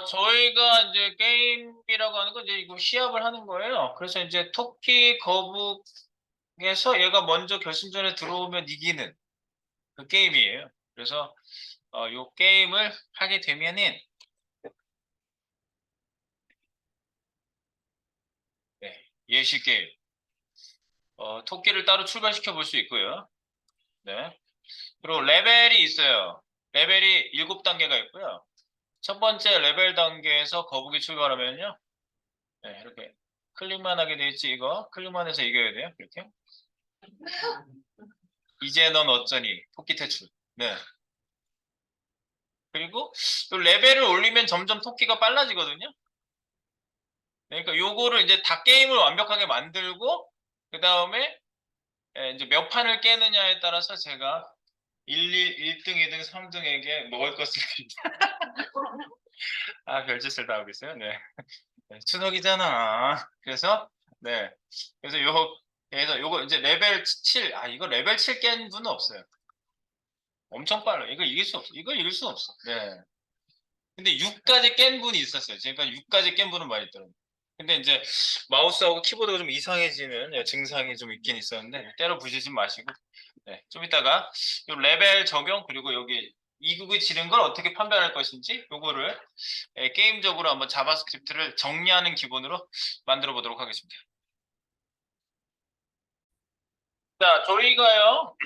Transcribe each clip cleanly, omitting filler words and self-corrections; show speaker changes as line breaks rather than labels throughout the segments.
저희가 이제 게임이라고 하는 건 이제 이거 시합을 하는 거예요. 그래서 이제 토끼 거북에서 얘가 먼저 결승전에 들어오면 이기는 그 게임이에요. 그래서 요 게임을 하게 되면은 네, 예시 게임. 토끼를 따로 출발시켜 볼 수 있고요. 네. 그리고 레벨이 있어요. 레벨이 7단계가 있고요. 첫 번째 레벨 단계에서 거북이 출발하면요. 네, 이렇게 클릭만 하게 돼 있지 이거. 클릭만 해서 이겨야 돼요. 이렇게. 이제 넌 어쩌니? 토끼 퇴출. 네. 그리고 또 레벨을 올리면 점점 토끼가 빨라지거든요. 그러니까 요거를 이제 다 게임을 완벽하게 만들고 그 다음에 이제 몇 판을 깨느냐에 따라서 제가 1등, 2등, 3등에게 먹을 것을 별짓을 다 하고 있어요. 네. 네, 추석이잖아. 그래서 네. 그래서 요거 이제 레벨 7. 이거 레벨 7 깬 분은 없어요. 엄청 빨라요. 이거 이길 수 없어. 이거 이길 수 없어. 네. 근데 6까지 깬 분이 있었어요. 제가 6까지 깬 분은 많이 있더라고요. 근데 이제 마우스하고 키보드가 좀 이상해지는 증상이 좀 있긴 있었는데 때려 부시지 마시고 네, 좀 이따가 요 레벨 적용 그리고 여기 이국이 지른 걸 어떻게 판별할 것인지 요거를 게임적으로 한번 자바스크립트를 정리하는 기본으로 만들어 보도록 하겠습니다. 자, 저희가요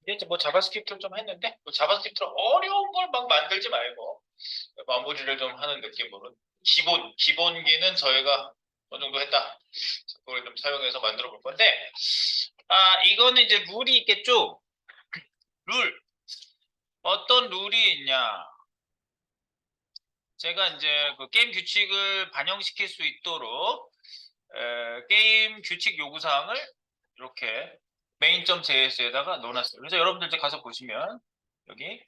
이제 뭐 자바스크립트를 좀 했는데 뭐 자바스크립트로 어려운 걸 막 만들지 말고 마무리를 좀 하는 느낌으로 기본기는 저희가 어느 정도 했다. 그걸 좀 사용해서 만들어 볼 건데 이거는 이제 룰이 있겠죠. 룰 어떤 룰이 있냐. 제가 이제 그 게임 규칙을 반영시킬 수 있도록 게임 규칙 요구사항을 이렇게 main.js에다가 넣어놨어요. 그래서 여러분들 이제 가서 보시면 여기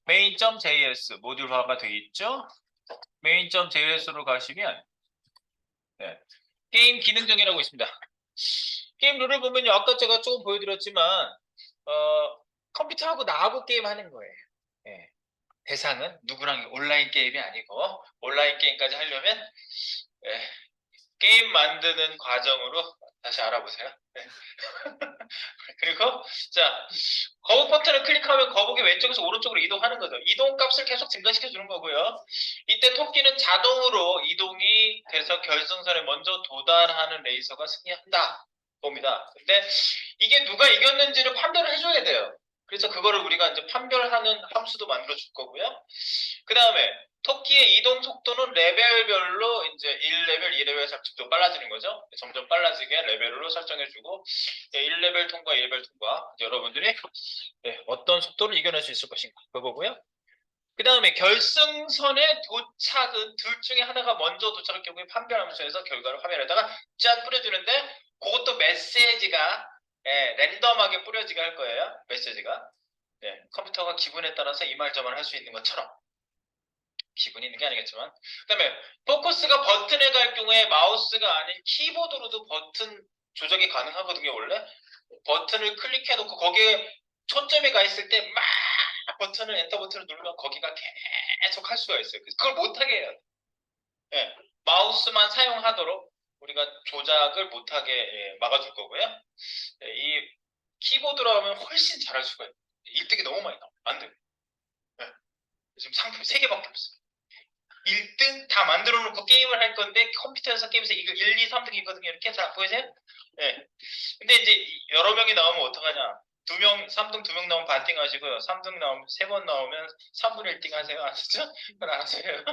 main.js 모듈화가 되어 있죠. main.js로 가시면 네, 게임 기능정이라고 있습니다. 게임 룰을 보면요. 아까 제가 조금 보여드렸지만 컴퓨터하고 나하고 게임하는 거예요. 예. 대상은 누구랑 온라인 게임이 아니고 온라인 게임까지 하려면 예, 게임 만드는 과정으로 다시 알아보세요. 네. 그리고 자 거북 버튼을 클릭하면 거북이 왼쪽에서 오른쪽으로 이동하는 거죠. 이동 값을 계속 증가시켜 주는 거고요. 이때 토끼는 자동으로 이동이 돼서 결승선에 먼저 도달하는 레이서가 승리한다 봅니다. 근데 이게 누가 이겼는지를 판별을 해줘야 돼요. 그래서 그거를 우리가 이제 판별하는 함수도 만들어 줄 거고요. 그 다음에 토끼의 이동 속도는 레벨별로 이제 1레벨, 2레벨 점점 빨라지는 거죠. 점점 빨라지게 레벨로 설정해주고 1레벨 통과, 2레벨 통과 여러분들이 어떤 속도를 이겨낼 수 있을 것인가 그거고요. 그 다음에 결승선의 도착은 둘 중에 하나가 먼저 도착할 경우에 판별함수에서 결과를 화면에다가 짠 뿌려주는데 그것도 메시지가 랜덤하게 뿌려지게 할 거예요. 메시지가. 컴퓨터가 기분에 따라서 이 말 저 말 할 수 있는 것처럼 기분이 있는 게 아니겠지만 그 다음에 포커스가 버튼에 갈 경우에 마우스가 아닌 키보드로도 버튼 조작이 가능하거든요. 원래 버튼을 클릭해 놓고 거기에 초점이 가 있을 때 막 버튼을 엔터 버튼을 누르면 거기가 계속 할 수가 있어요. 그걸 못하게 해요. 예, 마우스만 사용하도록 우리가 조작을 못하게 막아줄 거고요. 이 키보드로 하면 훨씬 잘할 수가 있어요. 1등이 너무 많이 나와요. 안 돼요. 예, 지금 상품 3개밖에 없어요. 1등 다 만들어 놓고 게임을 할 건데 컴퓨터에서 게임에서 이거 1, 2, 3등이거든요. 이렇게 자 보이세요? 네. 근데 이제 여러 명이 나오면 어떡하냐? 2명, 3등 2명 나오면 반띵 하시고요. 3등 나오면 3번 나오면 3분의 1등 하세요. 아시죠? 그건 아세요?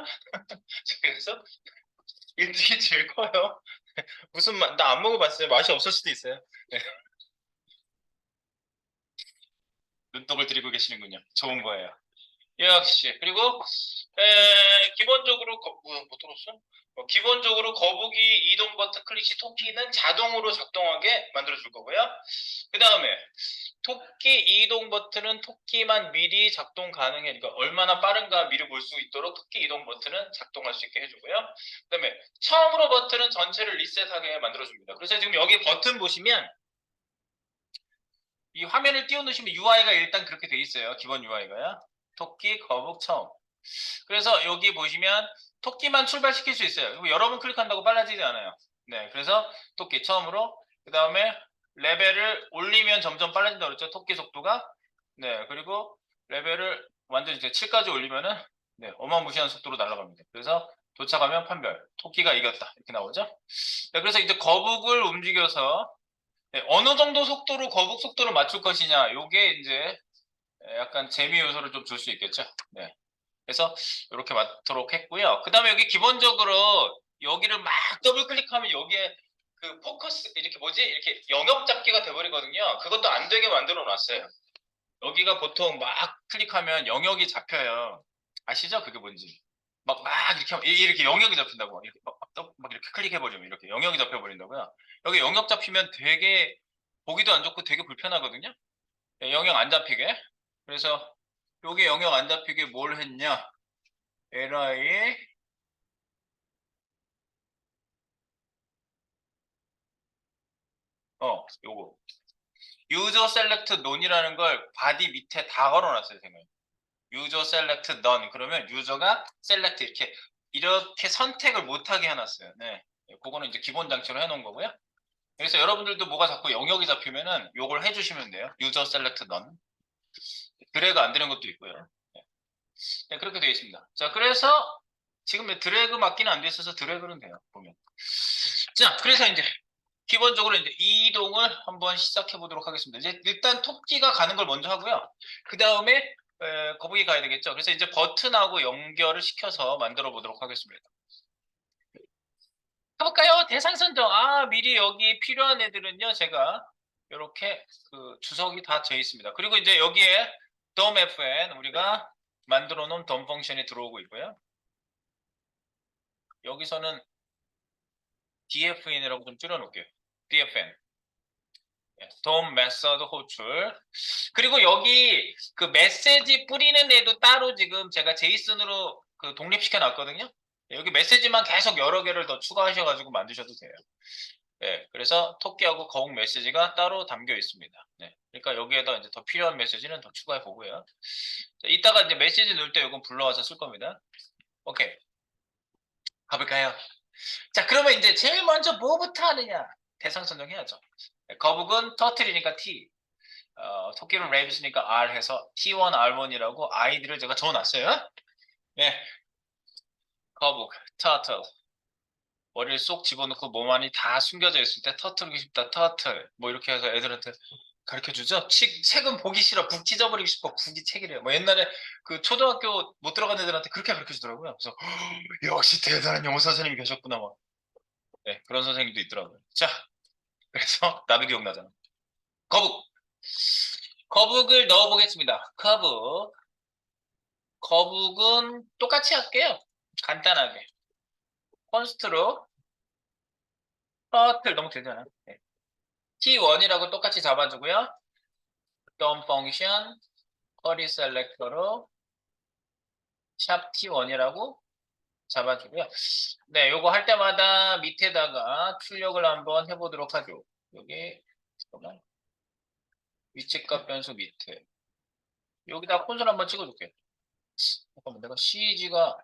그래서 1등이 제일 커요. 무슨 맛? 나 안 먹어봤어요. 맛이 없을 수도 있어요. 네. 눈독을 들이고 계시는군요. 좋은 거예요. 역시. 그리고 기본적으로 못 들었어? 기본적으로 거북이 이동 버튼 클릭 시 토끼는 자동으로 작동하게 만들어 줄 거고요. 그 다음에 토끼 이동 버튼은 토끼만 미리 작동 가능해. 그러니까 얼마나 빠른가 미리 볼 수 있도록 토끼 이동 버튼은 작동할 수 있게 해주고요. 그 다음에 처음으로 버튼은 전체를 리셋하게 만들어 줍니다. 그래서 지금 여기 버튼 보시면 이 화면을 띄워놓으시면 UI가 일단 그렇게 돼 있어요. 기본 UI가요. 토끼, 거북, 처음. 그래서 여기 보시면 토끼만 출발시킬 수 있어요. 그리고 여러 번 클릭한다고 빨라지지 않아요. 네, 그래서 토끼 처음으로 그 다음에 레벨을 올리면 점점 빨라진다 그랬죠. 토끼 속도가. 네, 그리고 레벨을 완전 이제 7까지 올리면은 네, 어마무시한 속도로 날아갑니다. 그래서 도착하면 판별, 토끼가 이겼다 이렇게 나오죠. 네, 그래서 이제 거북을 움직여서 네, 어느 정도 속도로 거북 속도를 맞출 것이냐, 요게 이제 약간 재미 요소를 좀 줄 수 있겠죠. 네. 그래서 이렇게 맞도록 했고요. 그 다음에 여기 기본적으로 여기를 막 더블 클릭하면 여기에 그 포커스 이렇게 뭐지? 이렇게 영역 잡기가 돼버리거든요. 그것도 안 되게 만들어 놨어요. 여기가 보통 막 클릭하면 영역이 잡혀요. 아시죠? 그게 뭔지. 막 이렇게 하면 이렇게 영역이 잡힌다고. 이렇게 막 이렇게 클릭해버리면 이렇게 영역이 잡혀버린다고요. 여기 영역 잡히면 되게 보기도 안 좋고 되게 불편하거든요. 네, 영역 안 잡히게. 그래서 여기 영역 안 잡히게 뭘 했냐? li 요거 유저 셀렉트 논이라는 걸 바디 밑에 다 걸어놨어요. 생각. 유저 셀렉트 넌 그러면 유저가 셀렉트 이렇게 선택을 못하게 해놨어요. 네, 그거는 이제 기본 장치로 해놓은 거고요. 그래서 여러분들도 뭐가 자꾸 영역이 잡히면은 요걸 해주시면 돼요. 유저 셀렉트 넌. 드래그 안 되는 것도 있고요. 네, 네, 그렇게 되어 있습니다. 자, 그래서 지금 드래그 맞기는 안 돼 있어서 드래그는 돼요. 보면. 자, 그래서 이제 기본적으로 이제 이동을 한번 시작해 보도록 하겠습니다. 이제 일단 토끼가 가는 걸 먼저 하고요. 그 다음에 거북이 가야 되겠죠. 그래서 이제 버튼하고 연결을 시켜서 만들어 보도록 하겠습니다. 해볼까요? 대상 선정. 미리 여기 필요한 애들은요, 제가 이렇게 그 주석이 다 되어 있습니다. 그리고 이제 여기에 DOM FN 우리가 만들어 놓은 DOM 펑션이 들어오고 있고요. 여기서는 dfn이라고 좀 줄여 놓을게요. dfn. DOM 메서드 호출. 그리고 여기 그 메시지 뿌리는 애도 따로 지금 제가 제이슨으로 그 독립시켜 놨거든요. 여기 메시지만 계속 여러 개를 더 추가하셔가지고 만드셔도 돼요. 네, 그래서 토끼하고 거북 메시지가 따로 담겨 있습니다. 네, 그러니까 여기에다 이제 더 필요한 메시지는 더 추가해 보고요. 자, 이따가 이제 메시지 넣을 때 이건 불러와서 쓸 겁니다. 오케이, 가볼까요? 자, 그러면 이제 제일 먼저 뭐부터 하느냐? 대상 선정해야죠. 네, 거북은 터틀이니까 T. 토끼는 레이비스니까 R 해서 T1, R1이라고 아이디를 제가 적어놨어요. 네, 거북, 터틀. 머리를 쏙 집어넣고 몸 안이 다 숨겨져 있을 때 터틀이고 싶다, 터틀. 뭐 이렇게 해서 애들한테 가르쳐주죠. 책은 보기 싫어. 북 찢어버리고 싶어. 북이 책이래요. 뭐 옛날에 그 초등학교 못 들어간 애들한테 그렇게 가르쳐주더라고요. 그래서 역시 대단한 영어 선생님이 계셨구나. 뭐. 네, 그런 선생님도 있더라고요. 자, 그래서 나도 기억나잖아. 거북. 거북을 넣어보겠습니다. 거북. 거북은 똑같이 할게요. 간단하게. 콘스트로 터틀 너무 되잖아. 네. T1이라고 똑같이 잡아주고요. DOM 펑션 커리 셀렉터로 샵 T1이라고 잡아주고요. 네, 요거 할 때마다 밑에다가 출력을 한번 해보도록 하죠. 여기 잠깐만 위치값 변수 밑에 여기다 콘솔 한번 찍어줄게요. 잠깐만 내가 CG가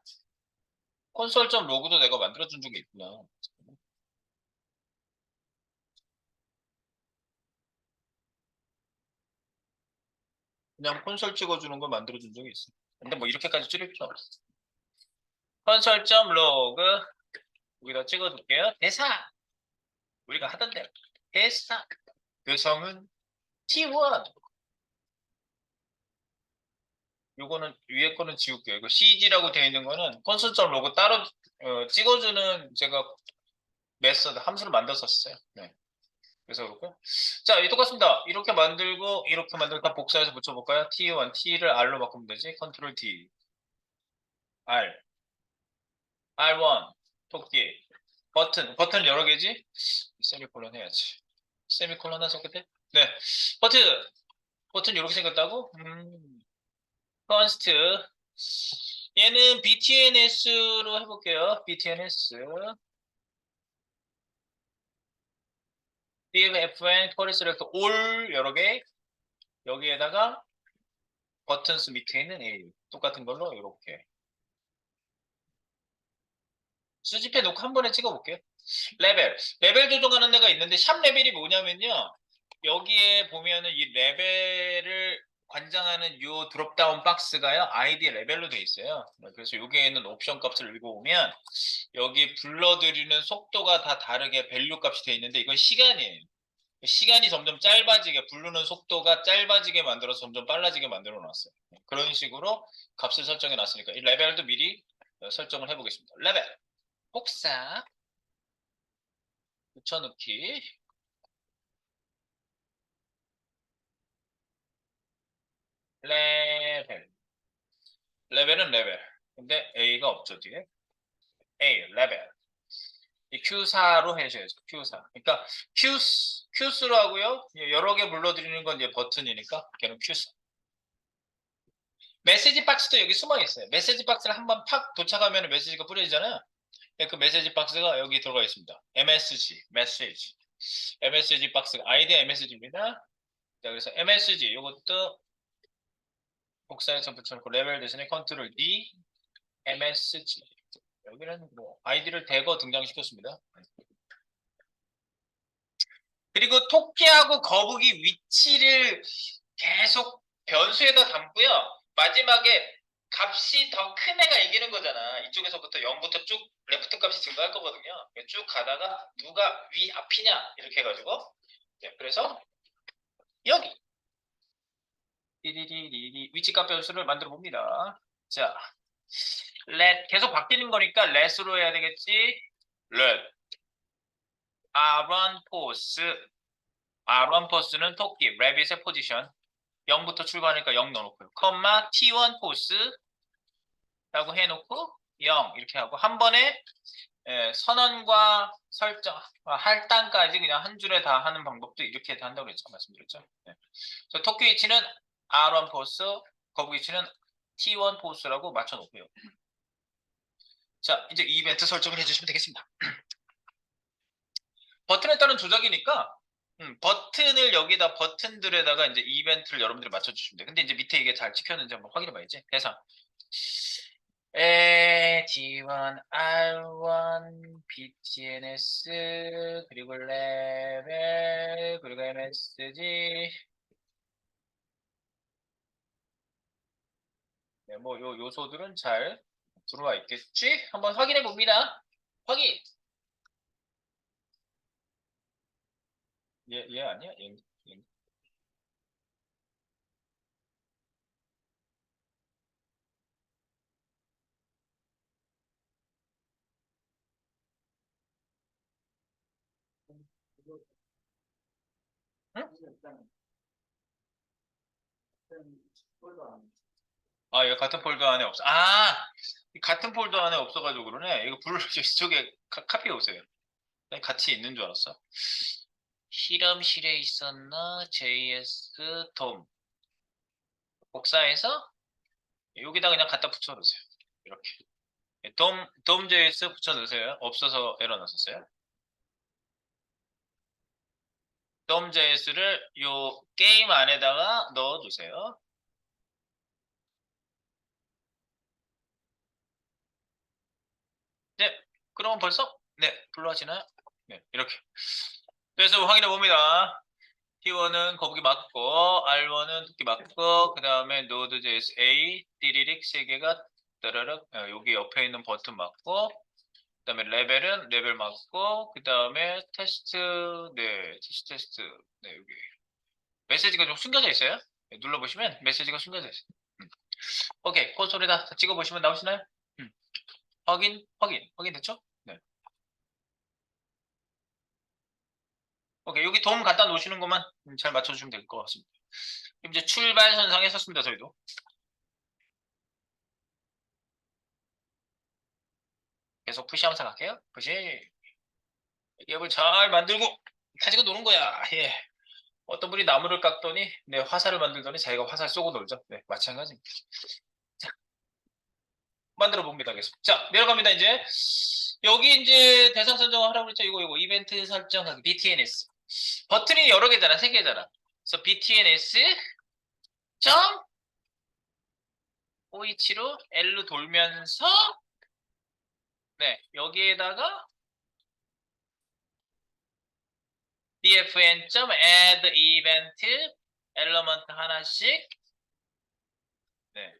콘솔.로그도 내가 만들어준 적이 있구나. 그냥 콘솔 찍어주는 거 만들어준 적이 있어. 근데 뭐 이렇게까지 줄일 필요 없어. 콘솔.로그 여기다 찍어둘게요. 대사 우리가 하던 대로 대사 교성은 T1 요거는 위에 거는 지울게요. 이거 CG라고 되어 있는 거는 콘솔.로그 따로 찍어주는 제가 메서드 함수를 만들었었어요. 네. 그래서 그렇고 자, 이 똑같습니다. 이렇게 만들고 이렇게 만들까 복사해서 붙여볼까요? T1, T를 R로 바꾸면 되지. 컨트롤 T, R, R1, 토끼, 버튼 여러 개지? 세미콜론 해야지. 세미콜론 해서 끝에? 네, 버튼 이렇게 생겼다고? 컨스트 얘는 BTNS로 해볼게요. BTNS DFN 쿼리 셀렉터 올 여러 개 여기에다가 버튼스 밑에 있는 A 똑같은 걸로 이렇게 수집해 놓고 한 번에 찍어볼게요. 레벨 조정하는 데가 있는데 샵 레벨이 뭐냐면요. 여기에 보면은 이 레벨을 관장하는 요 드롭다운 박스가요. 아이디 레벨로 돼 있어요. 그래서 여기에 있는 옵션 값을 읽어보면 여기 불러들이는 속도가 다 다르게 밸류 값이 돼 있는데 이건 시간이에요. 시간이 점점 짧아지게 부르는 속도가 짧아지게 만들어서 점점 빨라지게 만들어 놨어요. 그런 식으로 값을 설정해 놨으니까 이 레벨도 미리 설정을 해보겠습니다. 레벨 복사 붙여넣기 레벨은 레벨 근데 A가 없죠 뒤에 A 레벨 이 Q4로 해줘야죠 Q4 그러니까 Q수로 하고요 여러 개 불러드리는 건 이제 버튼이니까 걔는 Q4 메시지 박스도 여기 숨어 있어요 메시지 박스를 한번 팍 도착하면 메시지가 뿌려지잖아요 그 메시지 박스가 여기 들어가 있습니다 MSG MSG 박스가 아이디 MSG입니다 자 그래서 MSG 이것도 복사해서 붙여놓고 레벨 대신에 컨트롤 D MSG 여기는 뭐 아이디를 대거 등장시켰습니다. 그리고 토끼하고 거북이 위치를 계속 변수에다 담고요. 마지막에 값이 더 큰 애가 이기는 거잖아. 이쪽에서부터 0부터 쭉 레프트 값이 증가할 거거든요. 쭉 가다가 누가 위 앞이냐 이렇게 해가지고 네, 그래서 여기 위치값 변수를 만들어 봅니다. 자, 계속 바뀌는 거니까 let으로 해야 되겠지. let R1 포스 R1 포스는 토끼 rabbit의 포지션 0부터 출발하니까 0 넣어놓고요. 컴마 T1 포스라고 해놓고 0 이렇게 하고 한 번에 선언과 설정 할당까지 그냥 한 줄에 다 하는 방법도 이렇게 한다고 했죠. 말씀드렸죠. 네. 그래서 토끼 위치는 R1 포스 거북이 위치는 T1 포스라고 맞춰놓고요. 자 이제 이벤트 설정을 해주시면 되겠습니다. 버튼에 따른 조작이니까 버튼을 여기다 버튼들에다가 이제 이벤트를 여러분들이 맞춰주시면 돼요. 근데 이제 밑에 이게 잘 찍혔는지 한번 확인해 봐야지. 해상 T1, R1, BTNS 그리고 레벨 그리고 MSG 네, 뭐 요 요소들은 잘 들어와 있겠지? 한번 확인해 봅니다. 확인. 얘 아니야? 얘. 응? 아, 얘 같은 폴더 안에 없어. 같은 폴더 안에 없어가지고 그러네. 이거 이쪽에 카피해 오세요. 난 같이 있는 줄 알았어. 실험실에 있었나? JS 돔. 복사해서 여기다 그냥 갖다 붙여놓으세요. 이렇게. 돔 JS 붙여놓으세요. 없어서 에러 났었어요. 돔 JS를 요 게임 안에다가 넣어주세요. 네. 그럼 벌써 네 불러지나요? 네 이렇게. 그래서 확인해 봅니다. T1은 거북이 맞고 R1은 토끼 맞고 그 다음에 Node.js A 띠리릭 세 개가 따라락 여기 옆에 있는 버튼 맞고 그 다음에 레벨은 레벨 맞고 그 다음에 테스트 네 테스트 네 여기 메시지가 좀 숨겨져 있어요. 네, 눌러보시면 메시지가 숨겨져 있어요. 오케이 콘솔에다 찍어보시면 나오시나요? 확인 됐죠? 네. 오케이 여기 도움 갖다 놓으시는 것만 잘 맞춰주시면 될 것 같습니다. 이제 출발선상에 섰습니다 저희도. 계속 푸시하면서 갈게요. 푸시. 앱을 잘 만들고 가지고 노는 거야. 예. 어떤 분이 나무를 깎더니 네, 화살을 만들더니 자기가 화살 쏘고 놀죠. 네, 마찬가지입니다. 자, 만들어 봅니다. 계속. 자, 내려갑니다. 이제 여기 이제 대상 선정을 하라고 했죠. 이거 이벤트 설정하기 BTNS. 버튼이 여러 개잖아. 세 개잖아. 그래서 BTNS 점 OH로 L로 돌면서 네, 여기에다가 dfn.add event 엘러먼트 하나씩 네,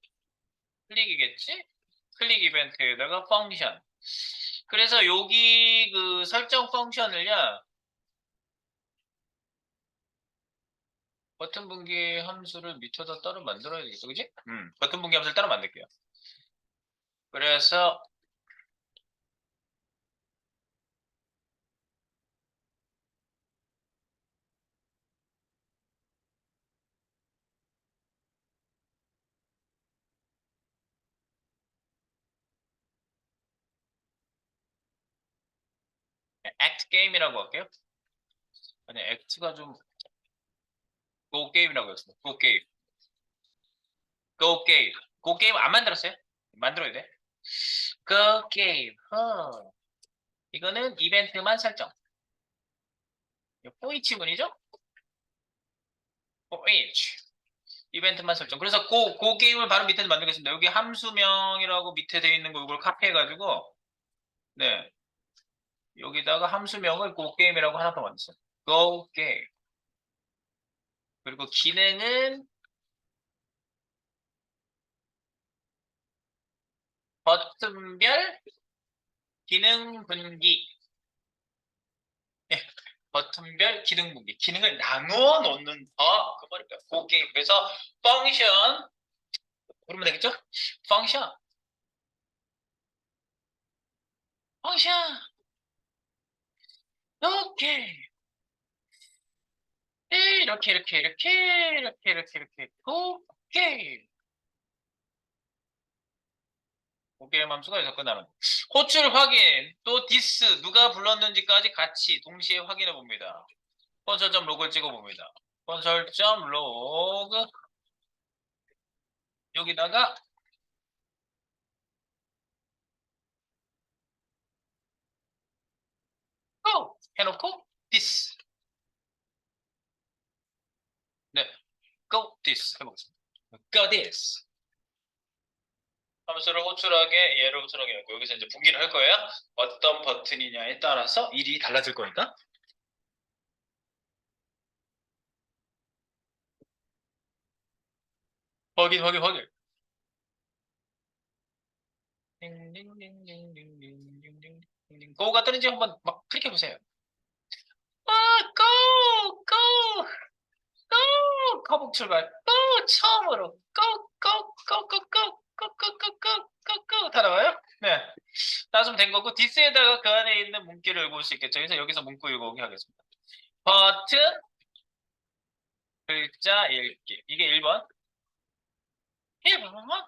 클릭이겠지? 클릭 이벤트에다가 펑션. 그래서 여기 그 설정 펑션을요. 버튼 분기 함수를 밑에다 따로 만들어야 되겠죠, 그지? 버튼 분기 함수를 따로 만들게요. 그래서 act game이라고 할게요. 아니, act가 좀 go game이라고 했습니다. go game, go game, go game 안 만들었어요? 만들어야 돼. go game. 이거는 이벤트만 설정. 포이치 문이죠? 포이치. 이벤트만 설정. 그래서 그 게임을 바로 밑에 만들겠습니다. 여기 함수명이라고 밑에 되어 있는 거 이걸 카피해가지고 네 여기다가 함수명을 고 게임이라고 하나 더 만들었어요. Go game. 그리고 기능은 버튼별 기능 분기. 네, 버튼별 기능 분기. 기능을 나누어 놓는 그 말입니다. Go game. 그래서 펑션 그러면 되겠죠? 펑션 펑션 오케이. 이렇게 오케이. 고게임 함수가 여기서 끝나는 거. 호출 확인, 또 디스, 누가 불렀는지까지 같이 동시에 확인해 봅니다. 건설점 로그를 찍어 봅니다. 건설점 로그, 여기다가, go! 해놓고, 디스. 네, go this 해보겠습니다. go this. 함수를 호출하게, 얘를 호출하게 하고, 여기서 이제 분기를 할 거예요. 어떤 버튼이냐에 따라서 일이 달라질 거니까. 확인, 확인, 확인. 고가 뜨는지 한번 막 클릭해 보세요. 고! 고! 고! 거북 출발. 고! 처음으로. 고! 고! 고! 고! 고! 고! 고! 고! 고! 고! 고! 다 나와요? 네. 나좀 된 거고 디스에다가 그 안에 있는 문구를 읽어볼 수 있겠죠. 그래서 여기서 문구 읽어보기 하겠습니다. 버튼 글자 읽기. 이게 1번. 1번.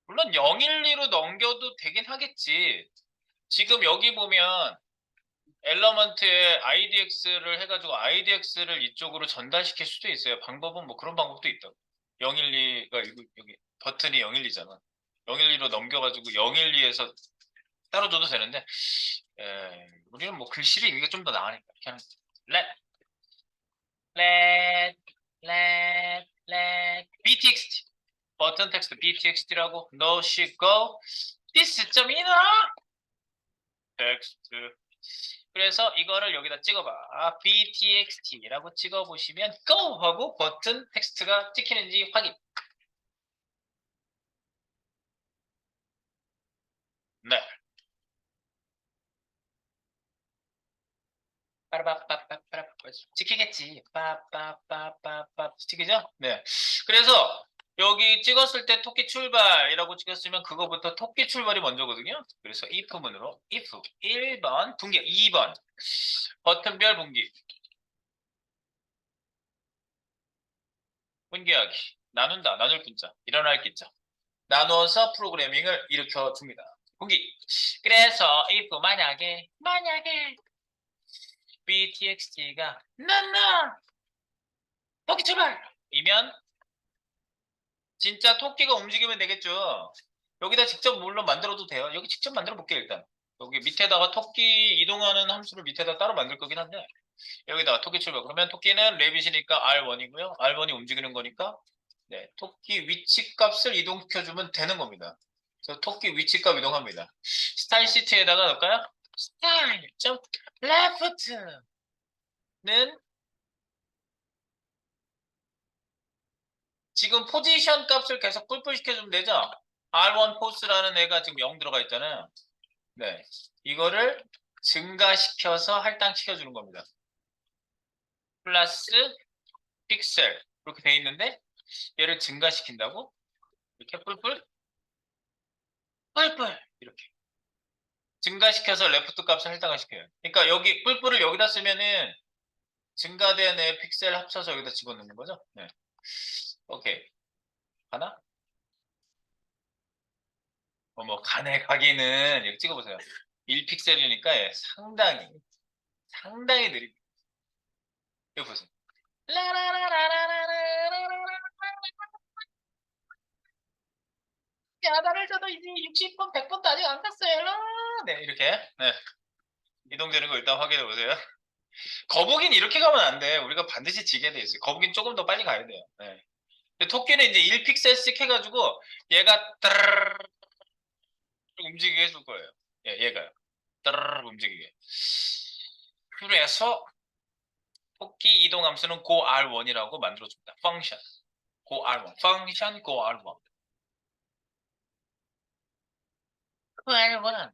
물론 012로 넘겨도 되긴 하겠지. 지금 여기 보면 엘러먼트에 IDX를 해가지고 IDX를 이쪽으로 전달시킬 수도 있어요. 방법은 뭐 그런 방법도 있다고. 012가 여기 버튼이 012잖아. 012로 넘겨가지고 012에서 따로 줘도 되는데 우리는 뭐 글씨를 읽기가 좀 더 나으니까 그냥 let, let btxt 버튼 텍스트 btxt라고 넣으시고 this.inner 텍스트 그래서 이거를 여기다 찍어봐. btxt라고 찍어보시면 go 하고 버튼 텍스트가 찍히는지 확인. 네. 빠라바빠빠빠빠 찍히겠지. 빠빠빠빠빠 찍히죠? 네. 그래서 여기 찍었을 때 토끼 출발이라고 찍었으면 그거부터 토끼 출발이 먼저거든요. 그래서 if 문으로 if 1번 분기 2번 버튼별 분기 분기하기 나눈다 나눌 분자 일어날 기자 나누어서 프로그래밍을 일으켜 줍니다. 분기 그래서 if 만약에 btxt가 나나 토끼 출발 이면 진짜 토끼가 움직이면 되겠죠. 여기다 직접 물론 만들어도 돼요. 여기 직접 만들어 볼게요 일단. 여기 밑에다가 토끼 이동하는 함수를 밑에다 따로 만들 거긴 한데 여기다가 토끼 출발 그러면 토끼는 레빗이니까 R1이고요. R1이 움직이는 거니까 네, 토끼 위치 값을 이동시켜주면 되는 겁니다. 저 토끼 위치값 이동합니다. 스타일 시트에다가 넣을까요? 스타일 점 레프트는 지금 포지션 값을 계속 뿔뿔 시켜주면 되죠? R1 포스라는 애가 지금 0 들어가 있잖아요. 네. 이거를 증가시켜서 할당시켜주는 겁니다. 플러스 픽셀. 이렇게 돼 있는데 얘를 증가시킨다고? 이렇게 뿔뿔? 뿔뿔. 이렇게. 증가시켜서 레프트 값을 할당을 시켜요. 그러니까 여기 뿔뿔을 여기다 쓰면은 증가된 애 픽셀 합쳐서 여기다 집어넣는 거죠? 네. 오케이. 가나? 뭐 가네 가기는 여기 찍어보세요. 1픽셀이니까 예, 상당히 느립니다. 여기 보세요. 야단을 쳐도 이제 60분, 100분도 아직 안 갔어요. 네, 이렇게 네. 이동되는 거 일단 확인해 보세요. 거북이는 이렇게 가면 안 돼. 우리가 반드시 지게 돼 있어요. 거북이는 조금 더 빨리 가야 돼요. 네. 근데 토끼는 이제 1픽셀씩 해가지고 얘가 따르르 움직이게 해줄 거예요. 예, 얘가요. 따르르 움직이게. 그래서 토끼 이동 함수는 goR1이라고 만들어줍니다. 펑션. goR1. 펑션 goR1. goR1.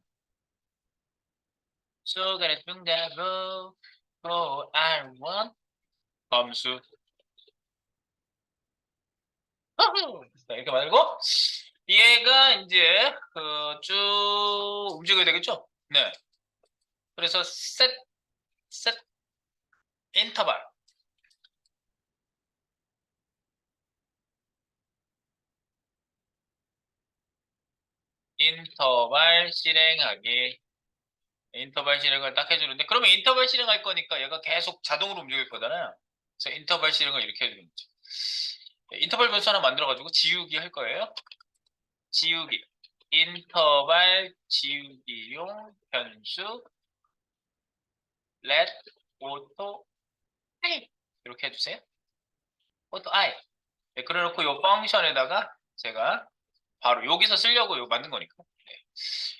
소가래 중대로 goR1 함수. 자, 이렇게 말고 얘가 이제 쭉 움직여야 되겠죠? 네. 그래서 set 인터벌 인터벌 실행하기 인터벌 실행을 딱 해주는데 그러면 인터벌 실행할 거니까 얘가 계속 자동으로 움직일 거잖아요. 그래서 인터벌 실행을 이렇게 해주는 거죠. 인터벌 변수 하나 만들어가지고 지우기 할 거예요. 지우기 인터벌 지우기용 변수 let auto i 이렇게 해주세요. auto i 네, 그래놓고 이 펑션에다가 제가 바로 여기서 쓰려고 이거 만든 거니까 네.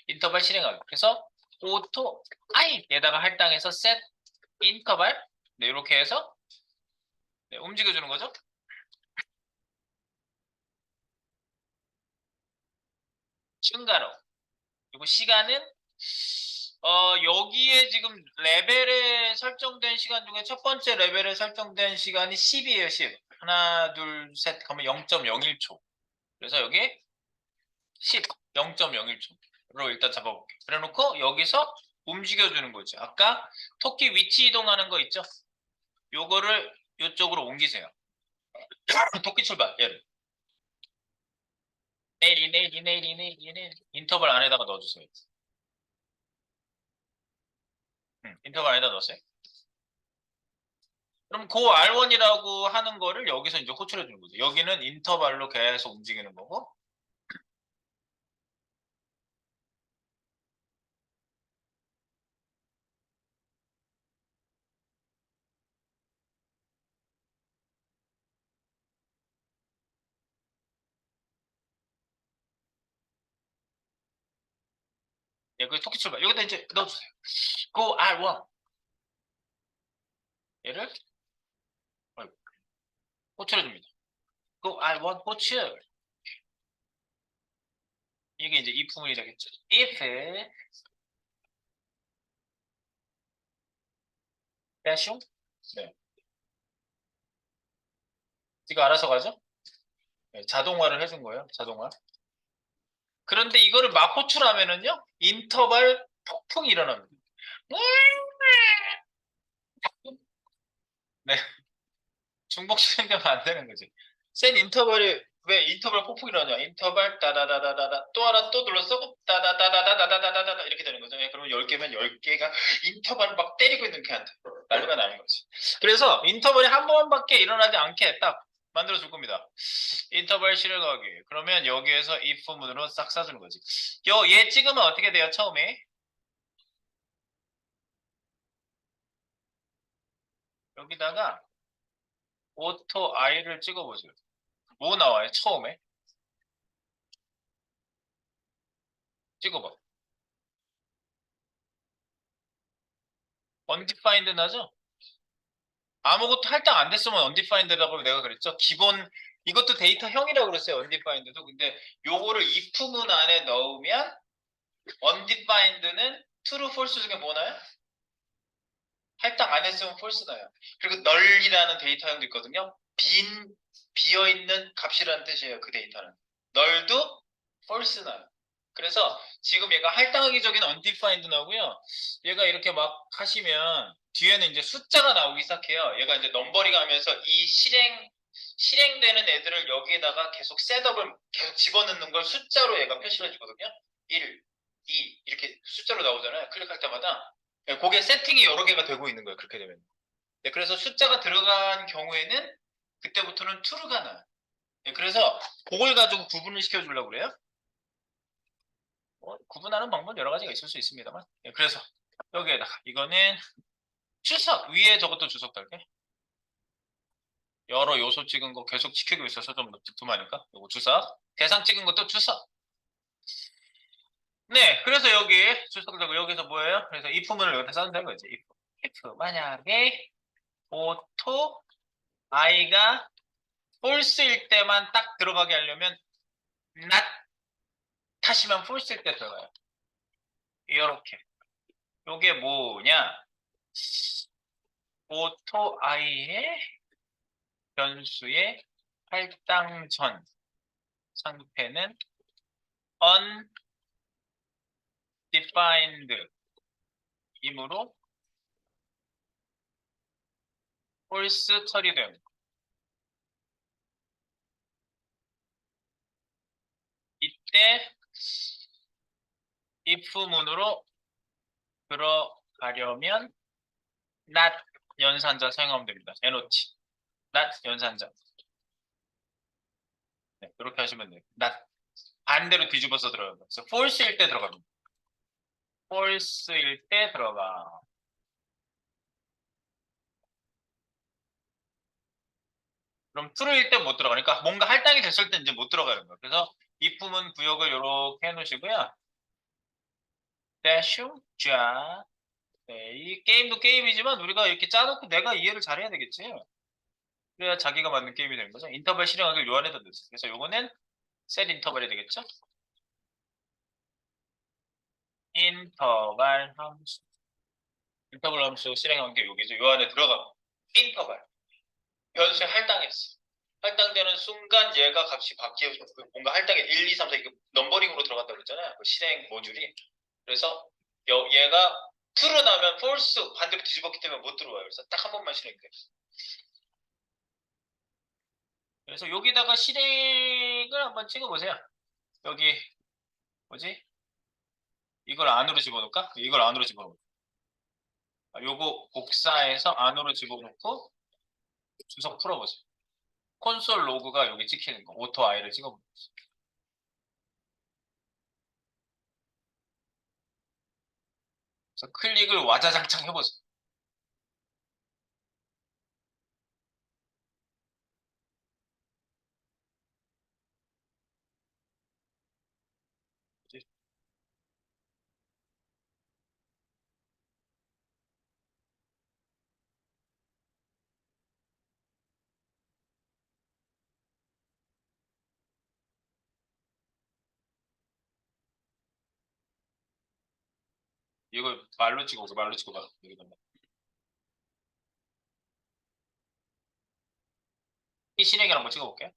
인터벌 실행하기 그래서 auto i에다가 할당해서 set 인터벌 네, 이렇게 해서 네, 움직여주는 거죠. 층가로 그리고 시간은 여기에 지금 레벨에 설정된 시간 중에 첫 번째 레벨에 설정된 시간이 10이에요. 10. 하나, 둘, 셋 하면 0.01초. 그래서 여기 10, 0.01초로 일단 잡아볼게요. 그래놓고 여기서 움직여주는 거죠. 아까 토끼 위치 이동하는 거 있죠? 요거를 이쪽으로 옮기세요. 토끼 출발. 얘를. 내리. 인터벌 안에다가 넣어주세요. 인터벌 안에다 넣었어요. 그럼 그 R1이라고 하는 거를 여기서 이제 호출해 주는 거죠. 여기는 인터벌로 계속 움직이는 거고. 여기 토끼 출발. 여기다 이제 넣어주세요. 그 R1. 얘를 호출해 줍니다. 그 R1 호출. 이게 이제 if문이 되겠죠. if 다시 네. 지가 알아서 가죠? 네, 자동화를 해준 거예요. 자동화. 그런데 이거를 막 호출하면은요. 인터벌 폭풍이 일어납니다. 네. 중복 실행되면 안 되는 거지. 센 인터벌이 왜 인터벌 폭풍이 일어나냐? 인터벌 따다다다다다 또 하나 또 눌렀어? 따다다다다다다다다 이렇게 되는 거죠. 예, 그러면 10개면 10개가 인터벌을 막 때리고 있는 게 안 돼. 난리가 나는 거지. 그래서 인터벌이 한 번밖에 일어나지 않게 딱 만들어 줄 겁니다. 인터벌 실행하기. 그러면 여기에서 if 문으로 싹 싸주는 거지. 얘 찍으면 어떻게 돼요? 처음에 여기다가 오토 i를 찍어보세요. 뭐 나와요? 처음에 찍어봐. undefined 나죠? 아무것도 할당 안 됐으면 undefined라고 내가 그랬죠. 기본 이것도 데이터형이라고 그랬어요. undefined도. 근데 요거를 if 문 안에 넣으면 undefined는 true, false 중에 뭐 나요? 할당 안 했으면 false 나요. 그리고 null이라는 데이터형도 있거든요. 비어있는 값이라는 뜻이에요. 그 데이터는. null도 false 나요. 그래서 지금 얘가 할당하기 적인 undefined 나오고요. 얘가 이렇게 막 하시면 뒤에는 이제 숫자가 나오기 시작해요. 얘가 이제 넘버링 하면서 이 실행되는 애들을 여기에다가 계속 셋업을 계속 집어넣는 걸 숫자로 얘가 표시를 해주거든요. 1, 2 이렇게 숫자로 나오잖아요. 클릭할 때마다. 그게 세팅이 여러 개가 되고 있는 거예요. 그렇게 되면. 네, 그래서 숫자가 들어간 경우에는 그때부터는 true가 나요. 네, 그래서 그걸 가지고 구분을 시켜주려고 그래요. 구분하는 방법 여러 가지가 있을 수 있습니다만. 네, 그래서 여기에다가 이거는 주석 위에 저것도 주석 달게. 여러 요소 찍은 거 계속 지키고 있어서 좀 두툼하니까 요거 주석. 대상 찍은 것도 주석. 네, 그래서 여기 주석 달고 여기서 뭐예요? 그래서 if문을 여기다 써준다는 거지. if 만약에 오토 i가 false일 때만 딱 들어가게 하려면 not 하시면 false일 때 들어가요. 이렇게. 요게 뭐냐? 오토 i의 변수의 할당 전 상태는 undefined 이므로 false 처리됨. 이때 if문으로 들어가려면 not 연산자 사용하면 됩니다. not 연산자. 네, 이렇게 하시면 돼요. not 반대로 뒤집어서 들어가요. 그래서 false일 때 들어갑니다. false일 때 들어가. 그럼 true일 때 못 들어가니까 뭔가 할당이 됐을 때 이제 못 들어가는 거예요. 그래서 if문 구역을 이렇게 해놓으시고요. dash 자, 네, 이 게임도 게임이지만 우리가 이렇게 짜놓고 내가 이해를 잘해야 되겠지. 그래야 자기가 만든 게임이 되는 거죠. 인터벌 실행하기를 요 안에다 넣었어요. 그래서 요거는 셋 인터벌이 되겠죠. 인터벌 함수. 인터벌 함수 실행한 게 여기죠. 요 안에 들어가고. 인터벌. 변수에 할당했어. 할당되는 순간 얘가 값이 바뀌어서 뭔가 할당이 1, 2, 3, 4 이거 넘버링으로 들어간다고 그랬잖아요. 그 실행 모듈이. 그래서 얘가 true 나면 false 반대로 뒤집었기 때문에 못 들어와요. 그래서 딱 한 번만 실행돼. 그래서 여기다가 실행을 한번 찍어보세요. 여기 뭐지? 이걸 안으로 집어넣을까? 이걸 안으로 집어넣을까? 요거 복사해서 안으로 집어넣고 주석 풀어보세요. 콘솔 로그가 여기 찍히는 거. 오토 아이를 찍어보세요. 그래서 클릭을 와자장창 해보세요. 이거 말로 찍어보세요. 말로 찍어봐. 여기다. 토끼 실행을 한번 찍어볼게요.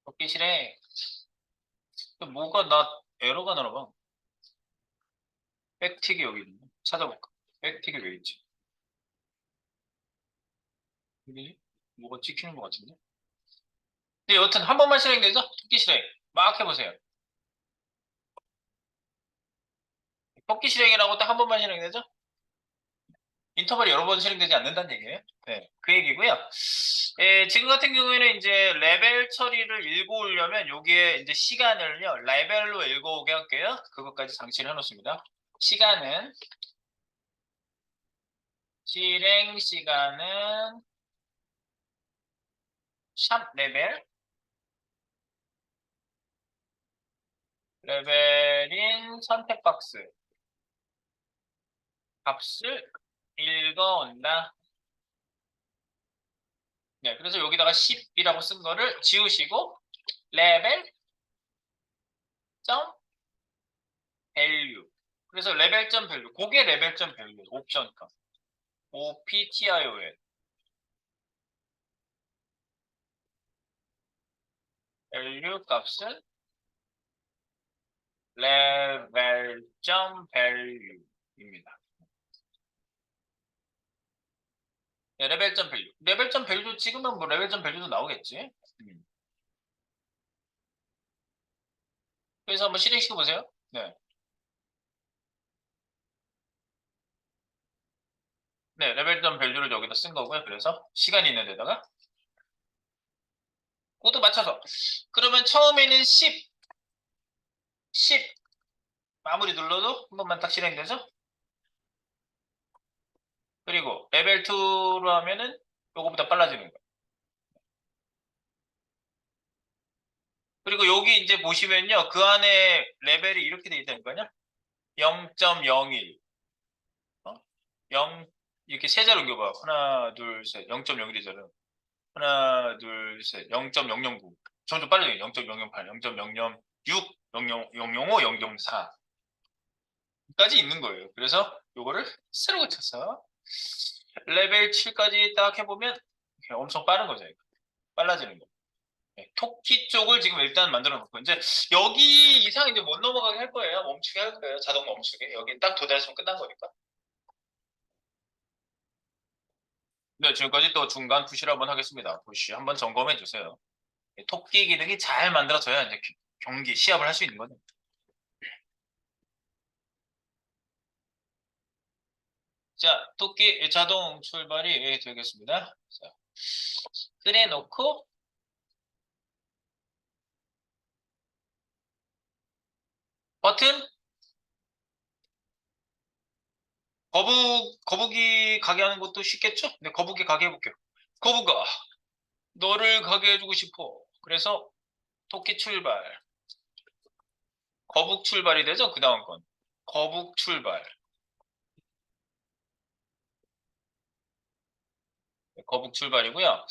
토끼 실행. 뭐가 에러가 나나 봐. 백틱이 여기 있네. 찾아볼까? 백틱이 왜 있지? 여기 뭐가 찍히는 것 같은데? 근데 여튼 한 번만 실행되죠? 토끼 실행. 막 해보세요. 토끼 실행이라고 딱 한 번만 실행되죠? 인터벌이 여러 번 실행되지 않는다는 얘기예요. 네, 그 얘기고요. 예, 지금 같은 경우에는 이제 레벨 처리를 읽어오려면 여기에 이제 시간을요, 레벨로 읽어오게 할게요. 그것까지 장치를 해놓습니다. 시간은, 실행 시간은 샵 레벨. 레벨인 선택 박스 값을 읽어온다. 네, 그래서 여기다가 10이라고 쓴 거를 지우시고 레벨 점 밸류. 그래서 레벨 점 밸류. 그게 레벨 점 밸류. 옵션 값. OPTION. 밸류 값은 레벨 점 밸류입니다. 네, 레벨 점 밸류. 레벨 점 밸류 찍으면 뭐 레벨 점 밸류도 나오겠지. 그래서 한번 실행시켜 보세요. 네. 네, 레벨 점 밸류를 여기다 쓴 거고요. 그래서 시간이 있는 데다가 코드 맞춰서. 그러면 처음에는 10 마무리 눌러도 한 번만 딱 실행되죠? 그리고 레벨 2로 하면은 요거보다 빨라지는 거예요. 그리고 여기 이제 보시면요. 그 안에 레벨이 이렇게 돼 있다니까요. 0.01. 0, 이렇게 세 자로 옮겨봐. 하나, 둘, 셋. 0.01이잖아. 하나, 둘, 셋. 0.009. 점점 빨라져요. 0.008, 0.006, 0.005, 0.04. 까지 있는 거예요. 그래서 요거를 새로 고쳐서 레벨 7까지 딱 해보면 엄청 빠른 거죠. 이거. 빨라지는 거. 네, 토끼 쪽을 지금 일단 만들어 놓고 이제 여기 이상 이제 못 넘어가게 할 거예요. 멈추게 할 거예요. 자동 멈추게. 여기 딱 도달했으면 끝난 거니까. 네, 지금까지 또 중간 푸시를 한번 하겠습니다. 푸시 한번 점검해 주세요. 토끼 기능이 잘 만들어져야 이제 경기 시합을 할 수 있는 거죠. 자, 토끼 자동 출발이 되겠습니다. 자, 그래 놓고 버튼 거북이 가게 하는 것도 쉽겠죠? 네, 거북이 가게 해볼게요. 거북아, 너를 가게 해주고 싶어. 그래서 토끼 출발. 거북 출발이 되죠? 그 다음 건. 거북 출발. 네, 거북 출발이고요.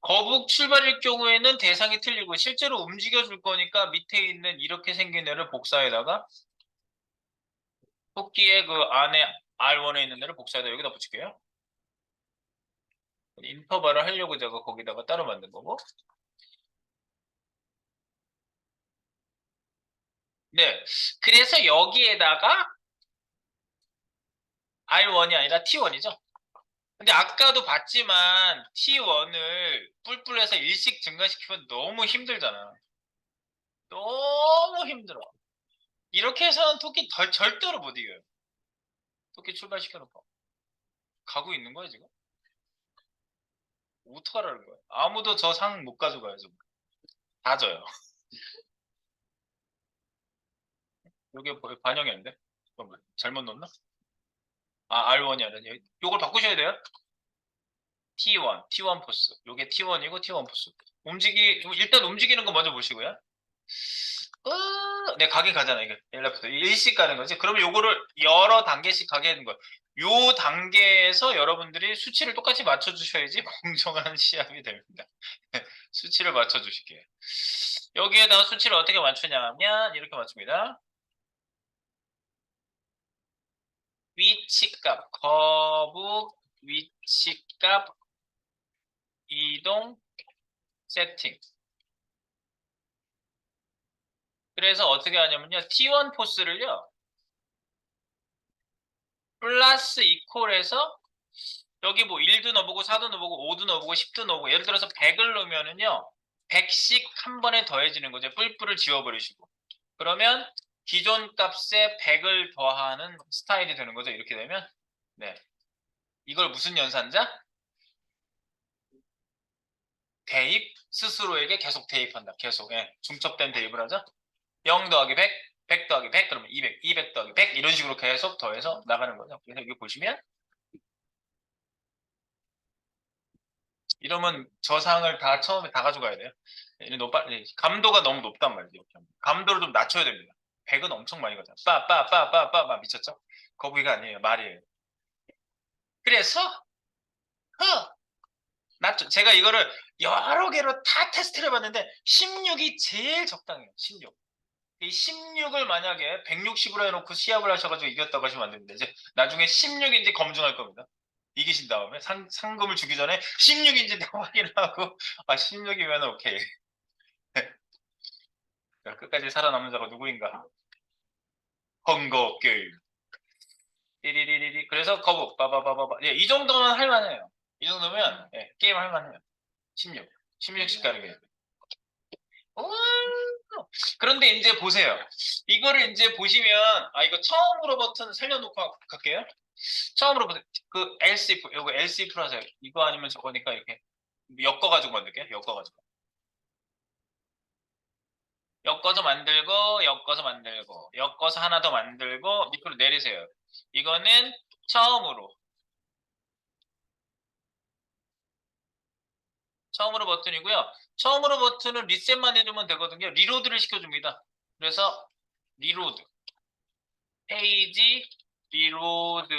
거북 출발일 경우에는 대상이 틀리고 실제로 움직여줄 거니까 밑에 있는 이렇게 생긴 애를 복사에다가 토끼의 그 안에 R1에 있는 애를 복사에다 여기다 붙일게요. 인터벌을 하려고 제가 거기다가 따로 만든 거고. 네. 그래서 여기에다가 R1이 아니라 T1이죠. 근데 아까도 봤지만 T1을 뿔뿔해서 일씩 증가시키면 너무 힘들잖아. 너무 힘들어. 이렇게 해서는 토끼 절대로 못 이겨요. 토끼 출발시켜놓고. 가고 있는 거야, 지금? 어떡하라는 거야? 아무도 저 상 못 가져가요, 지금. 다 져요. 여기 반영이 안 돼? 잠깐만, 잘못 넣었나? 아, R1이 아니라, 요걸 바꾸셔야 돼요? T1 포스. 요게 T1이고 T1 포스. 일단 움직이는 거 먼저 보시고요. 네, 가긴 가잖아, 이게. 엘리베이터. 일씩 가는 거지. 그러면 요거를 여러 단계씩 가게 하는 거야. 요 단계에서 여러분들이 수치를 똑같이 맞춰주셔야지 공정한 시합이 됩니다. 수치를 맞춰주실게요. 여기에다가 수치를 어떻게 맞추냐면, 이렇게 맞춥니다. 위치값, 거북, 위치값, 이동, 세팅. 그래서 어떻게 하냐면요. T1 포스를요. 플러스 이퀄해서 여기 뭐 1도 넣어보고 4도 넣어보고 5도 넣어보고 10도 넣어보고 예를 들어서 100을 넣으면은요. 100씩 한 번에 더해지는 거죠. 뿔뿔을 지워버리시고. 그러면 기존 값에 100을 더하는 스타일이 되는 거죠. 이렇게 되면. 네. 이걸 무슨 연산자? 대입 스스로에게 계속 대입한다. 계속. 예. 중첩된 대입을 하죠. 0 더하기 100, 100 더하기 100, 그러면 200, 200 더하기 100 이런 식으로 계속 더해서 나가는 거죠. 그래서 여기 보시면 이러면 저상을 다 처음에 다 가져가야 돼요. 감도가 너무 높단 말이죠. 감도를 좀 낮춰야 됩니다. 100은 엄청 많이 가잖아. 빠빠빠빠빠 막 미쳤죠? 거북이가 아니에요. 말이에요. 그래서 맞죠? 제가 이거를 여러 개로 다 테스트를 해봤는데 16이 제일 적당해요. 16. 이 16을 만약에 160으로 해놓고 시합을 하셔가지고 이겼다고 하시면 안 됩니다. 이제 나중에 16인지 검증할 겁니다. 이기신 다음에 상금을 주기 전에 16인지 확인을 하고 16이면 오케이. 자, 끝까지 살아남는 자가 누구인가? 헝거 게임. 띠리리리리. 그래서 거북 빠바바바바. 예, 이 정도면 할만해요. 이 정도면 게임 할만해요. 16. 16씩 가는 게. 오! 그런데 이제 보세요. 이거를 이제 보시면 이거 처음으로 버튼 살려놓고 갈게요. 처음으로 버튼 그 LCF 이거 LCF로 하세요. 이거 아니면 저거니까 이렇게 엮어가지고 만들게요. 엮어가지고 엮어서 만들고 엮어서 만들고 엮어서 하나 더 만들고 밑으로 내리세요. 이거는 처음으로 버튼이고요. 처음으로 버튼은 리셋만 해주면 되거든요. 리로드를 시켜줍니다. 그래서 리로드 페이지 리로드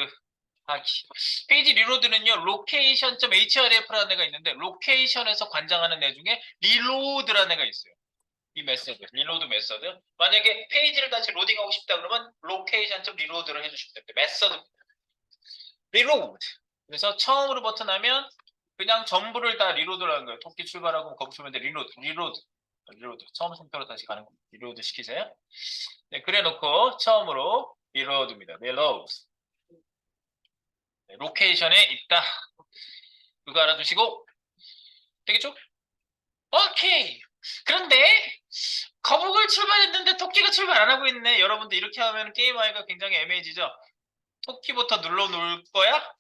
하기. 페이지 리로드는요, location.href라는 애가 있는데, 로케이션에서 관장하는 애 중에 리로드라는 애가 있어요. 이 메서드, 리로드 메서드. 만약에 페이지를 다시 로딩하고 싶다 그러면 location.reload를 해주시면 됩니다. 메서드. 리로드. 그래서 처음으로 버튼 하면 그냥 전부를 다 리로드를 하는 거예요. 토끼 출발하고 거북 출발인데 리로드. 처음 상태로 다시 가는 거예요. 리로드 시키세요. 네, 그래 놓고 처음으로 리로드입니다. 리로드. 네, 로케이션에 있다. 그거 알아두시고 되겠죠? 오케이. 그런데 거북을 출발했는데 토끼가 출발 안 하고 있네. 여러분들 이렇게 하면 게임 하기가 굉장히 애매해지죠? 토끼부터 눌러 놓을 거야?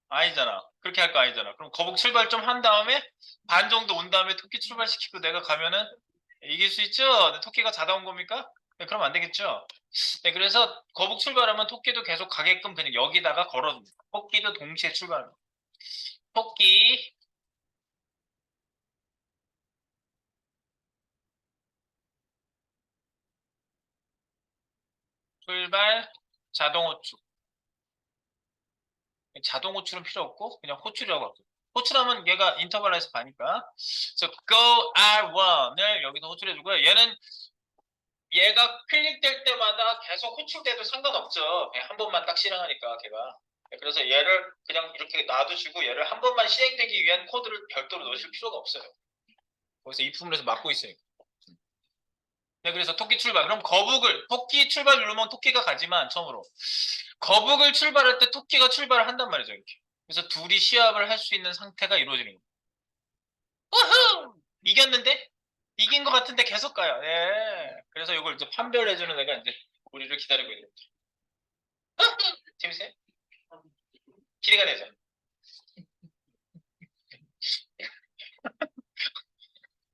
아니잖아. 그렇게 할 거 아니잖아. 그럼 거북 출발 좀 한 다음에 반 정도 온 다음에 토끼 출발시키고 내가 가면은 이길 수 있죠? 근데 토끼가 자다 온 겁니까? 네, 그럼 안 되겠죠? 네, 그래서 거북 출발하면 토끼도 계속 가게끔 그냥 여기다가 걸어줍니다. 토끼도 동시에 출발합니다. 토끼 출발 자동 호출. 자동 호출은 필요 없고 그냥 호출이라고 할게요. 호출하면 얘가 인터벌에서 가니까. 그래서 go R1을 여기서 호출해주고요. 얘가 클릭될 때마다 계속 호출돼도 상관없죠. 그냥 한 번만 딱 실행하니까 걔가. 그래서 얘를 그냥 이렇게 놔두시고 얘를 한 번만 실행되기 위한 코드를 별도로 넣으실 필요가 없어요. 거기서 이 부분에서 막고 있어요. 네, 그래서 토끼 출발. 그럼 토끼 출발 누르면 토끼가 가지만 처음으로. 거북을 출발할 때 토끼가 출발을 한단 말이죠, 이렇게. 그래서 둘이 시합을 할 수 있는 상태가 이루어지는 거예요. 우후! 이겼는데? 이긴 것 같은데 계속 가요. 예. 그래서 이걸 이제 판별해주는 애가 이제 우리를 기다리고 있는 거죠. 재밌어요? 기대가 되죠?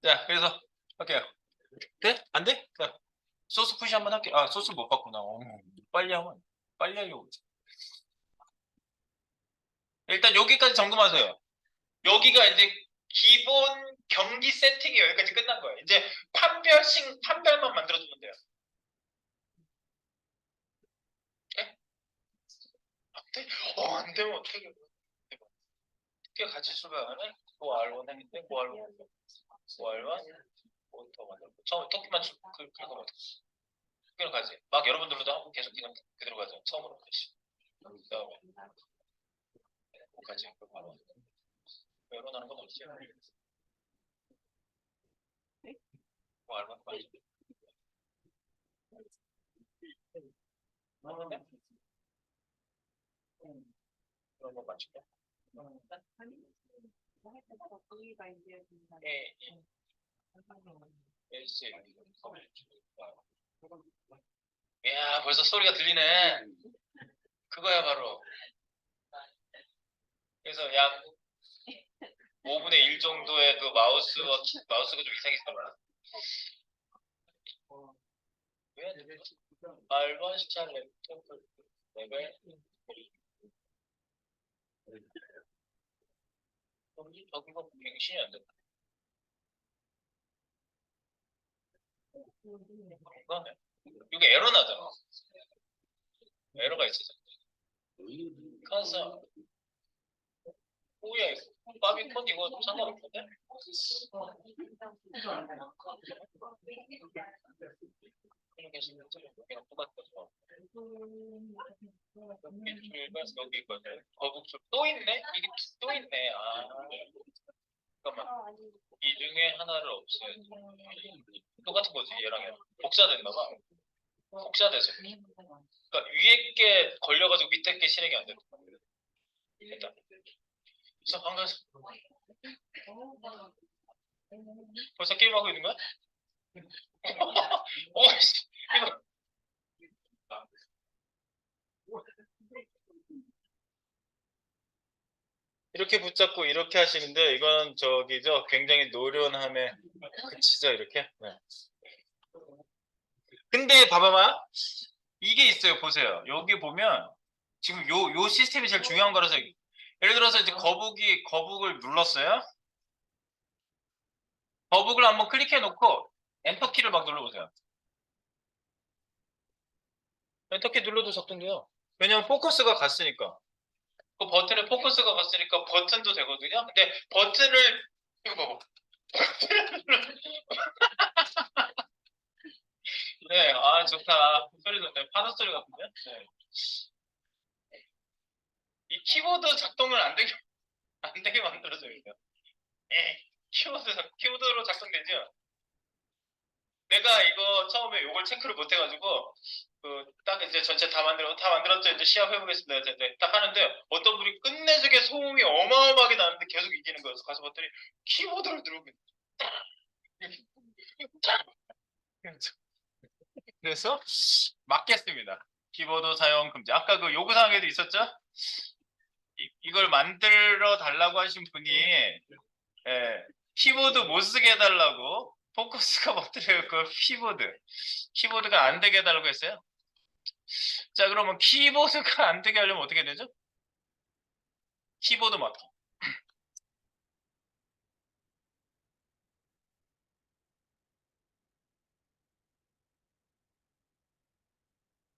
자, 그래서 할게요. 돼? 안 돼? 자, 소스 푸시 한번 할게요. 소스 못 봤구나. 빨리 하려고. 그러지. 일단 여기까지 점검하세요. 여기가 이제 기본 경기 세팅이 여기까지 끝난 거예요. 이제 판별만 만들어주면 돼요. 네? 안 돼? 안 되면 어떻게 해요? 같이 출발하는 고R1 했는데 고R1 뭐더 만들고 처음에 토끼만 긁어 버렸어. 토끼로 가지. 막 여러분들도 하고 계속 그냥 그대로 가죠. 처음으로 다시. 그다음에 가지. 바로 열어놓는 건 어디지? 고R1 빠지. 그런 거 맞출까? 예, 예. LC. 야, 벌써 소리가 들리네. 그거야 바로. 그래서 약 5분의 1 정도의 그 마우스가 좀 이상했더라. 왜? 알번 시작 랩톱 레벨 저기가 갱신이 안 된다. 건가네. 이게 에러 나잖아. 에러가 있어서. 그래서 뭐야 이거? 바비콘 이거 상관없는데? 여기랑 똑같아서. 여기 있거든. 거북술 또 있네? 이게 또 있네. 아, 잠깐만. 이 중에 하나를 없애야 돼. 똑같은 거지, 얘랑 얘랑. 복사됐나 봐. 복사돼서. 그러니까 위에 게 걸려가지고 밑에 게 실행이 안 된다. 됐다. 그래서 방금 벌써 게임하고 있는 거야? 오씨, 이거. 이렇게 붙잡고 이렇게 하시는데 이건 저기죠. 굉장히 노련함에 그치죠, 이렇게. 네. 근데 봐봐봐. 이게 있어요. 보세요. 여기 보면 지금 요 시스템이 제일 중요한 거라서 예를 들어서 이제 거북을 눌렀어요. 거북을 한번 클릭해 놓고 엔터 키를 막 눌러보세요. 엔터 키 눌러도 작동돼요. 왜냐면 포커스가 갔으니까. 그 버튼에 포커스가 갔으니까 버튼도 되거든요. 근데 버튼을 이거 봐봐. 네, 아 좋다. 소리 좋네. 파도 소리 같은데. 네. 이 키보드 작동을 안 되게 만들어져 있어요. 예. 키보드로 작동되죠. 내가 이거 처음에 요걸 체크를 못 해가지고 그 딱 이제 전체 다 만들었죠. 이제 시합 해보겠습니다. 이제 딱 하는데 어떤 분이 끝내주게 소음이 어마어마하게 나는데 계속 이기는 거여서 가서 봤더니 키보드를 누르고 그래서 막겠습니다. 키보드 사용 금지. 아까 그 요구사항에도 있었죠? 이걸 만들어 달라고 하신 분이 예, 키보드 못 쓰게 해달라고 포커스가 버튼이고 키보드가 안 되게 해달라고 했어요. 자, 그러면 키보드가 안 되게 하려면 어떻게 되죠? 키보드 막기.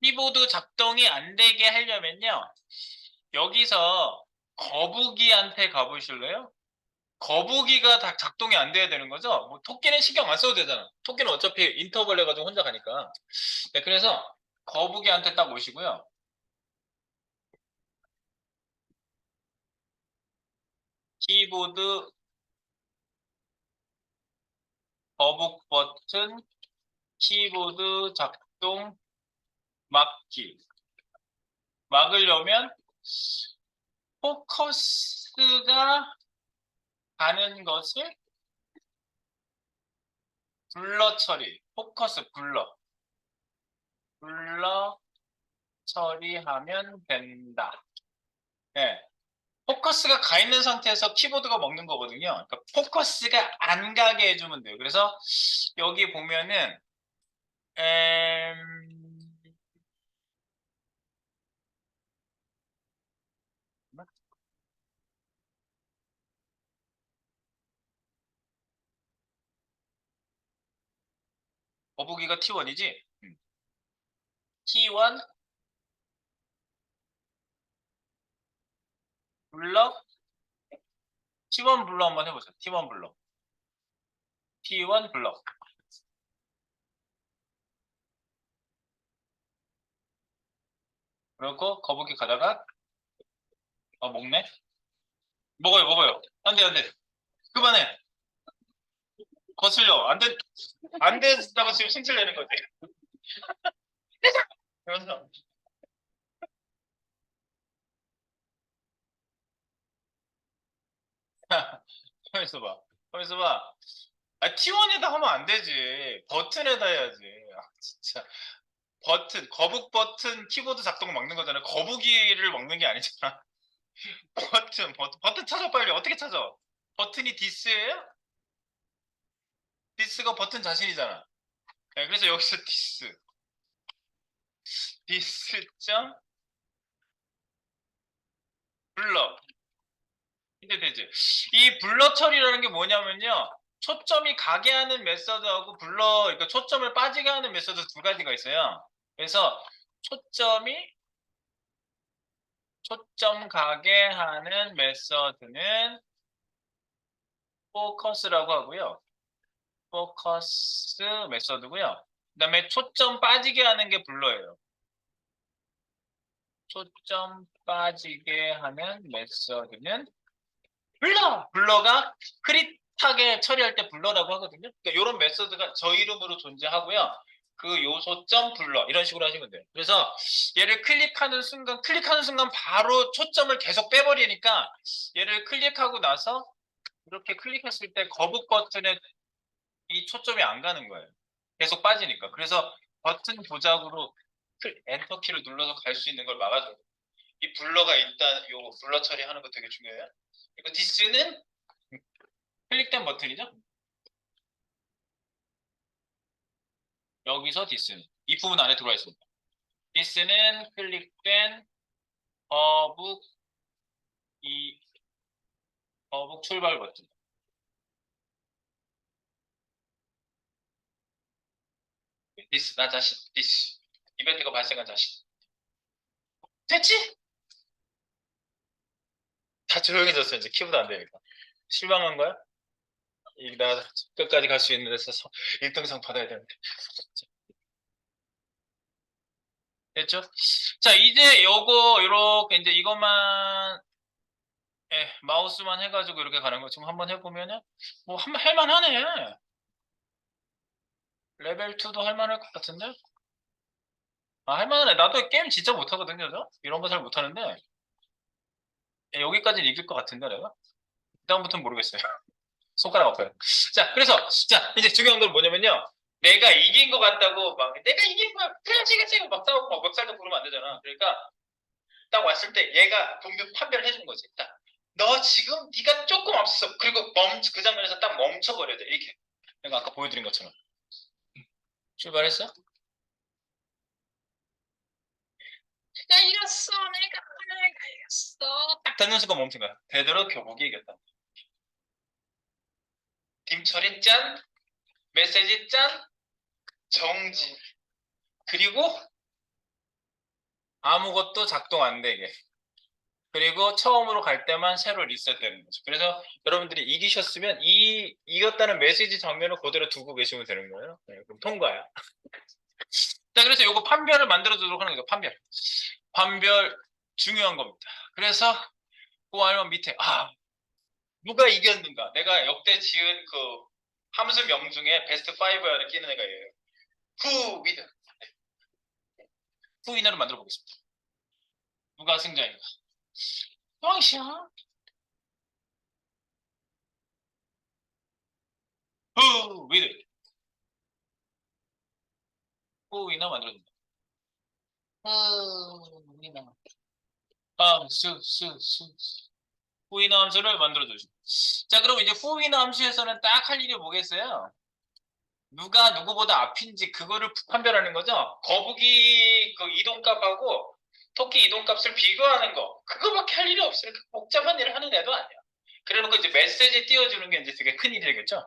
키보드 작동이 안 되게 하려면요. 여기서 거북이한테 가보실래요? 거북이가 다 작동이 안 돼야 되는 거죠? 뭐 토끼는 신경 안 써도 되잖아. 토끼는 어차피 인터벌 해가지고 혼자 가니까. 네, 그래서 거북이한테 딱 오시고요. 키보드 거북 버튼 키보드 작동 막기. 막으려면 포커스가 가는 것을 블러 처리. 포커스 블러 처리하면 된다. 네. 포커스가 가 있는 상태에서 키보드가 먹는 거거든요. 그러니까 포커스가 안 가게 해주면 돼요. 그래서 여기 보면은 거북이가 T1이지? T1 블럭 T1 블럭 한번 해보세요. T1 블럭 T1 블럭 그리고 거북이 가다가 먹네? 먹어요. 안 돼, 안 돼. 그만해. 거슬려. 안 된다고 지금 승질 내는 거지. 그래서 가만 있어봐. 가만 있어봐. 아, T1에다 하면 안 되지. 버튼에다 해야지. 아, 진짜. 거북 버튼 키보드 작동을 막는 거잖아. 거북이를 먹는 게 아니잖아. 버튼 찾아 빨리. 어떻게 찾아? 버튼이 디스예요? 디스가 버튼 자신이잖아. 네, 그래서 여기서 디스 블러. 이제 되지. 이 블러 처리라는 게 뭐냐면요. 초점이 가게 하는 메서드하고 그러니까 초점을 빠지게 하는 메서드 두 가지가 있어요. 그래서 초점 가게 하는 메서드는 포커스라고 하고요. 포커스 메서드고요. 그다음에 초점 빠지게 하는 게 블러예요. 초점 빠지게 하는 메서드는 블러가 크릿하게 처리할 때 블러라고 하거든요. 그러니까 이런 메서드가 저 이름으로 존재하고요. 그 요소점 블러 이런 식으로 하시면 돼요. 그래서 얘를 클릭하는 순간 바로 초점을 계속 빼버리니까 얘를 클릭하고 나서 이렇게 클릭했을 때 거북 버튼에 이 초점이 안 가는 거예요. 계속 빠지니까. 그래서 버튼 조작으로 엔터 키를 눌러서 갈 수 있는 걸 막아줘요. 이 블러가 일단 요 블러 처리하는 거 되게 중요해요. 그리고 디스는 클릭된 버튼이죠. 여기서 디스는 이 부분 안에 들어와 있습니다. 디스는 클릭된 거북 거북 출발 버튼. 디스 나 자신 디스 이벤트가 발생한 자신. 됐지? 다 조용해졌어. 이제 키보드 안 되니까. 실망한 거야? 나 끝까지 갈 수 있는 데서 1등상 받아야 되는데. 됐죠? 자, 이제 요렇게 이제 이것만, 마우스만 해가지고 이렇게 가는 거 지금 한번 해보면은, 뭐, 한번 할만하네. 레벨 2도 할만할 것 같은데? 아, 할만하네. 나도 게임 진짜 못하거든요, 저? 이런 거 잘 못하는데, 여기까지는 이길 것 같은데, 내가? 그다음부터는 모르겠어요. 손가락 아파요. 자, 그래서, 자, 이제 중요한 건 뭐냐면요. 내가 이긴 것 같다고, 내가 이긴 거야. 그렇지, 막 싸우고 막 멱살도 부르면 안 되잖아. 그러니까, 딱 왔을 때 얘가 분명 판별을 해주는 거지. 딱, 너 지금 네가 조금 앞섰어. 그리고 그 장면에서 딱 멈춰버려야 돼. 이렇게. 내가 아까 보여드린 것처럼. 출발했어? 내가 이겼어. 내가 이겼어. 딱 듣는 순간 멈춘 거야. 되도록 교복이 이겼다. 팀 처리 짠, 메시지 짠, 정지. 그리고 아무것도 작동 안 되게. 그리고 처음으로 갈 때만 새로 리셋되는 거죠. 그래서 여러분들이 이기셨으면 이겼다는 메시지 장면을 그대로 두고 계시면 되는 거예요. 네, 그럼 통과야. 자, 그래서 요거 판별을 만들어 주도록 하는 거죠. 판별 중요한 겁니다. 그래서 그 아니면 밑에 누가 이겼는가? 내가 역대 지은 그 함수명 중에 베스트 5 안에 끼는 애가 얘예요. 후 위너. 후 위너를 만들어 보겠습니다. 누가 승자인가? 왕샤 후 위너. 후 위너 만들어줍니다. 후 위너. 후위너 함수를 만들어주시고. 자, 그럼 이제 후위너 함수에서는 딱 할 일이 뭐겠어요? 누가 누구보다 앞인지 그거를 판별하는 거죠. 거북이 그 이동값하고 토끼 이동값을 비교하는 거. 그거밖에 할 일이 없어요. 복잡한 일을 하는 애도 아니야. 그래놓고 이제 메시지 띄워주는 게 이제 되게 큰 일이겠죠.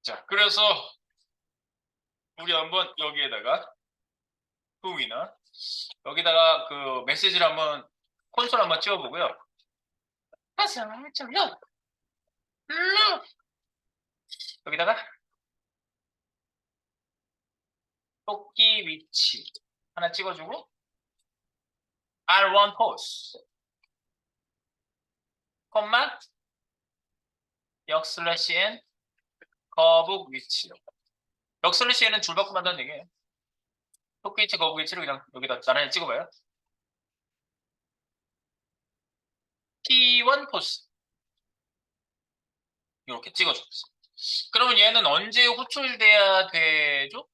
자, 그래서 우리 한번 여기에다가 후위너 여기다가 그 메시지를 한번 콘솔 한번 찍어보고요. 가자, 여기다가 토끼 위치 하나 찍어주고 R1 pose 콤마 역슬래시 N 거북 위치로 역슬래시 N은 줄바꿈 한다는 얘기예요. 토끼 위치 거북 위치를 그냥 여기다 나란히 찍어봐요. T1 pose 이렇게 찍어주겠어. 그러면 얘는 언제 호출돼야 되죠?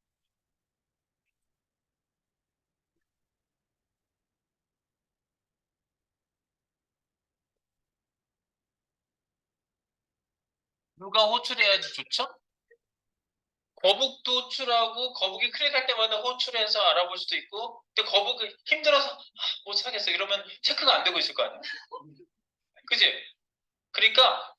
누가 호출해야지 좋죠? 거북도 호출하고 거북이 클릭할 때마다 호출해서 알아볼 수도 있고 근데 거북이 힘들어서 못 사겠어 이러면 체크가 안 되고 있을 거 아니야. 그지? 그러니까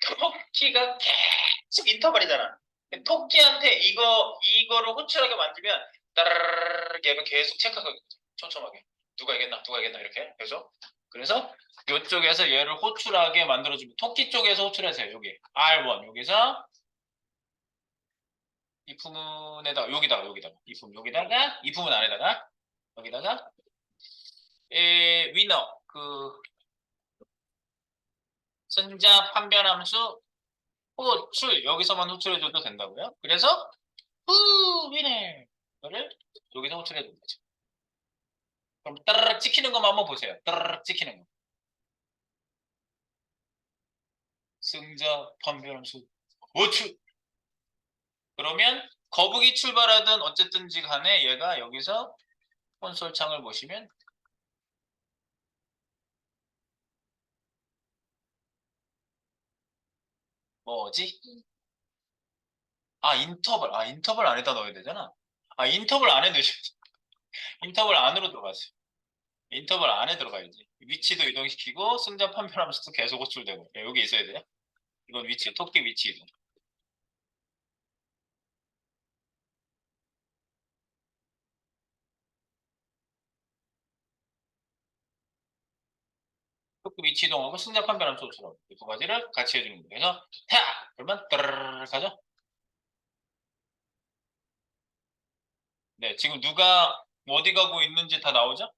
토끼가 계속 인터벌이잖아. 토끼한테 이거를 호출하게 만들면 따르르르 얘가 계속 체크하거든. 촘촘하게. 누가 이겼나, 누가 이겼나 이렇게 계속. 그래서 이쪽에서 얘를 호출하게 만들어주면 토끼 쪽에서 호출하세요. 여기 R1 여기서 이 부문에다가 여기다가 이 부문 안에다가 여기다가 위너 그 승자 판별함수 호출 여기서만 호출해줘도 된다고요? 그래서 위너 이거를 여기서 호출해주는 거죠. 그럼 따르륵 찍히는 것만 한번 보세요. 따르륵 찍히는 거. 승자 판별함수 호출. 그러면 거북이 출발하든 어쨌든지 간에 얘가 여기서 콘솔 창을 보시면 뭐지? 인터벌 안에다 넣어야 되잖아. 인터벌 안에 넣으셔. 인터벌 안으로 들어가세요. 인터벌 안에 들어가야지. 위치도 이동시키고 승자 판별하면서도 계속 호출되고 여기 있어야 돼요. 이건 위치, 토끼 위치 이동. 토끼 위치 이동하고 승자 판별하면서 호출하고 이 두 가지를 같이 해주는 거예요. 그래서 타! 그러면 따르르르 가죠. 네, 지금 누가 어디 가고 있는지 다 나오죠?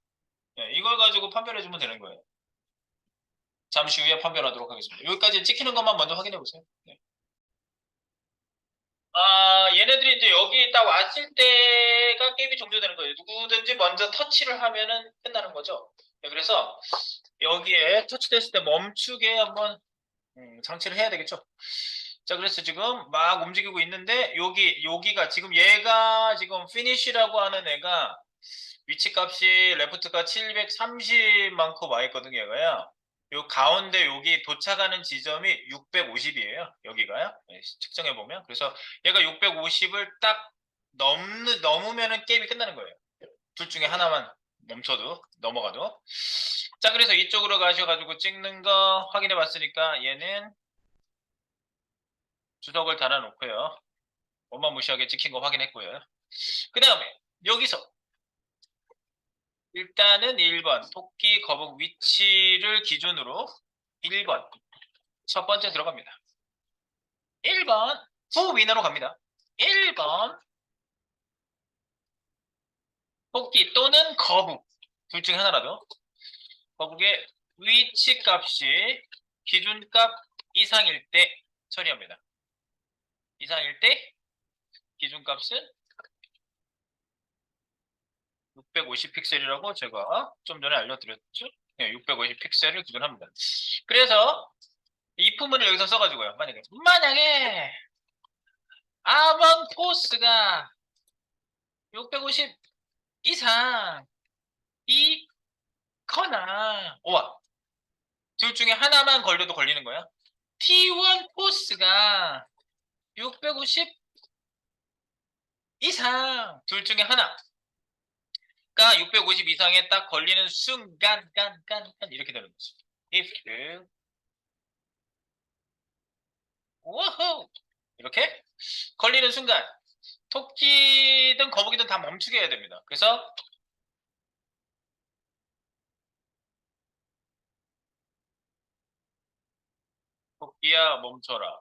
네, 이걸 가지고 판별해주면 되는 거예요. 잠시 후에 판별하도록 하겠습니다. 여기까지 찍히는 것만 먼저 확인해 보세요. 네. 얘네들이 이제 여기 딱 왔을 때가 게임이 종료되는 거예요. 누구든지 먼저 터치를 하면은 끝나는 거죠. 네, 그래서 여기에 터치됐을 때 멈추게 한번 장치를 해야 되겠죠. 자, 그래서 지금 막 움직이고 있는데 여기가 지금 얘가 지금 피니쉬라고 하는 애가 위치 값이 레프트가 730만큼 와 있거든요, 얘가요. 요 가운데 여기 도착하는 지점이 650이에요. 여기가요. 네, 측정해 보면. 그래서 얘가 650을 딱 넘으면은 게임이 끝나는 거예요. 둘 중에 하나만 멈춰도 넘어가도. 자, 그래서 이쪽으로 가셔가지고 찍는 거 확인해 봤으니까 얘는 주석을 달아놓고요. 어마무시하게 찍힌 거 확인했고요. 그 다음에 여기서 일단은 1번 토끼 거북 위치를 기준으로 1번 첫 번째 들어갑니다. 1번 후위너로 갑니다. 1번 토끼 또는 거북 둘 중에 하나라도 거북의 위치 값이 기준값 이상일 때 처리합니다. 이상일 때 기준값은 650 픽셀이라고 제가 좀 전에 알려드렸죠? 네, 650 픽셀을 기준합니다. 그래서 이 부분을 여기서 써가지고요. 만약에 아방포스가 650 이상 이거나 둘 중에 하나만 걸려도 걸리는 거야. T1 포스가 650 이상 둘 중에 하나가 650 이상에 딱 걸리는 순간 깐 이렇게 되는 거지. if 우후 이렇게 걸리는 순간 토끼든 거북이든 다 멈추게 해야 됩니다. 그래서 토끼야 멈춰라.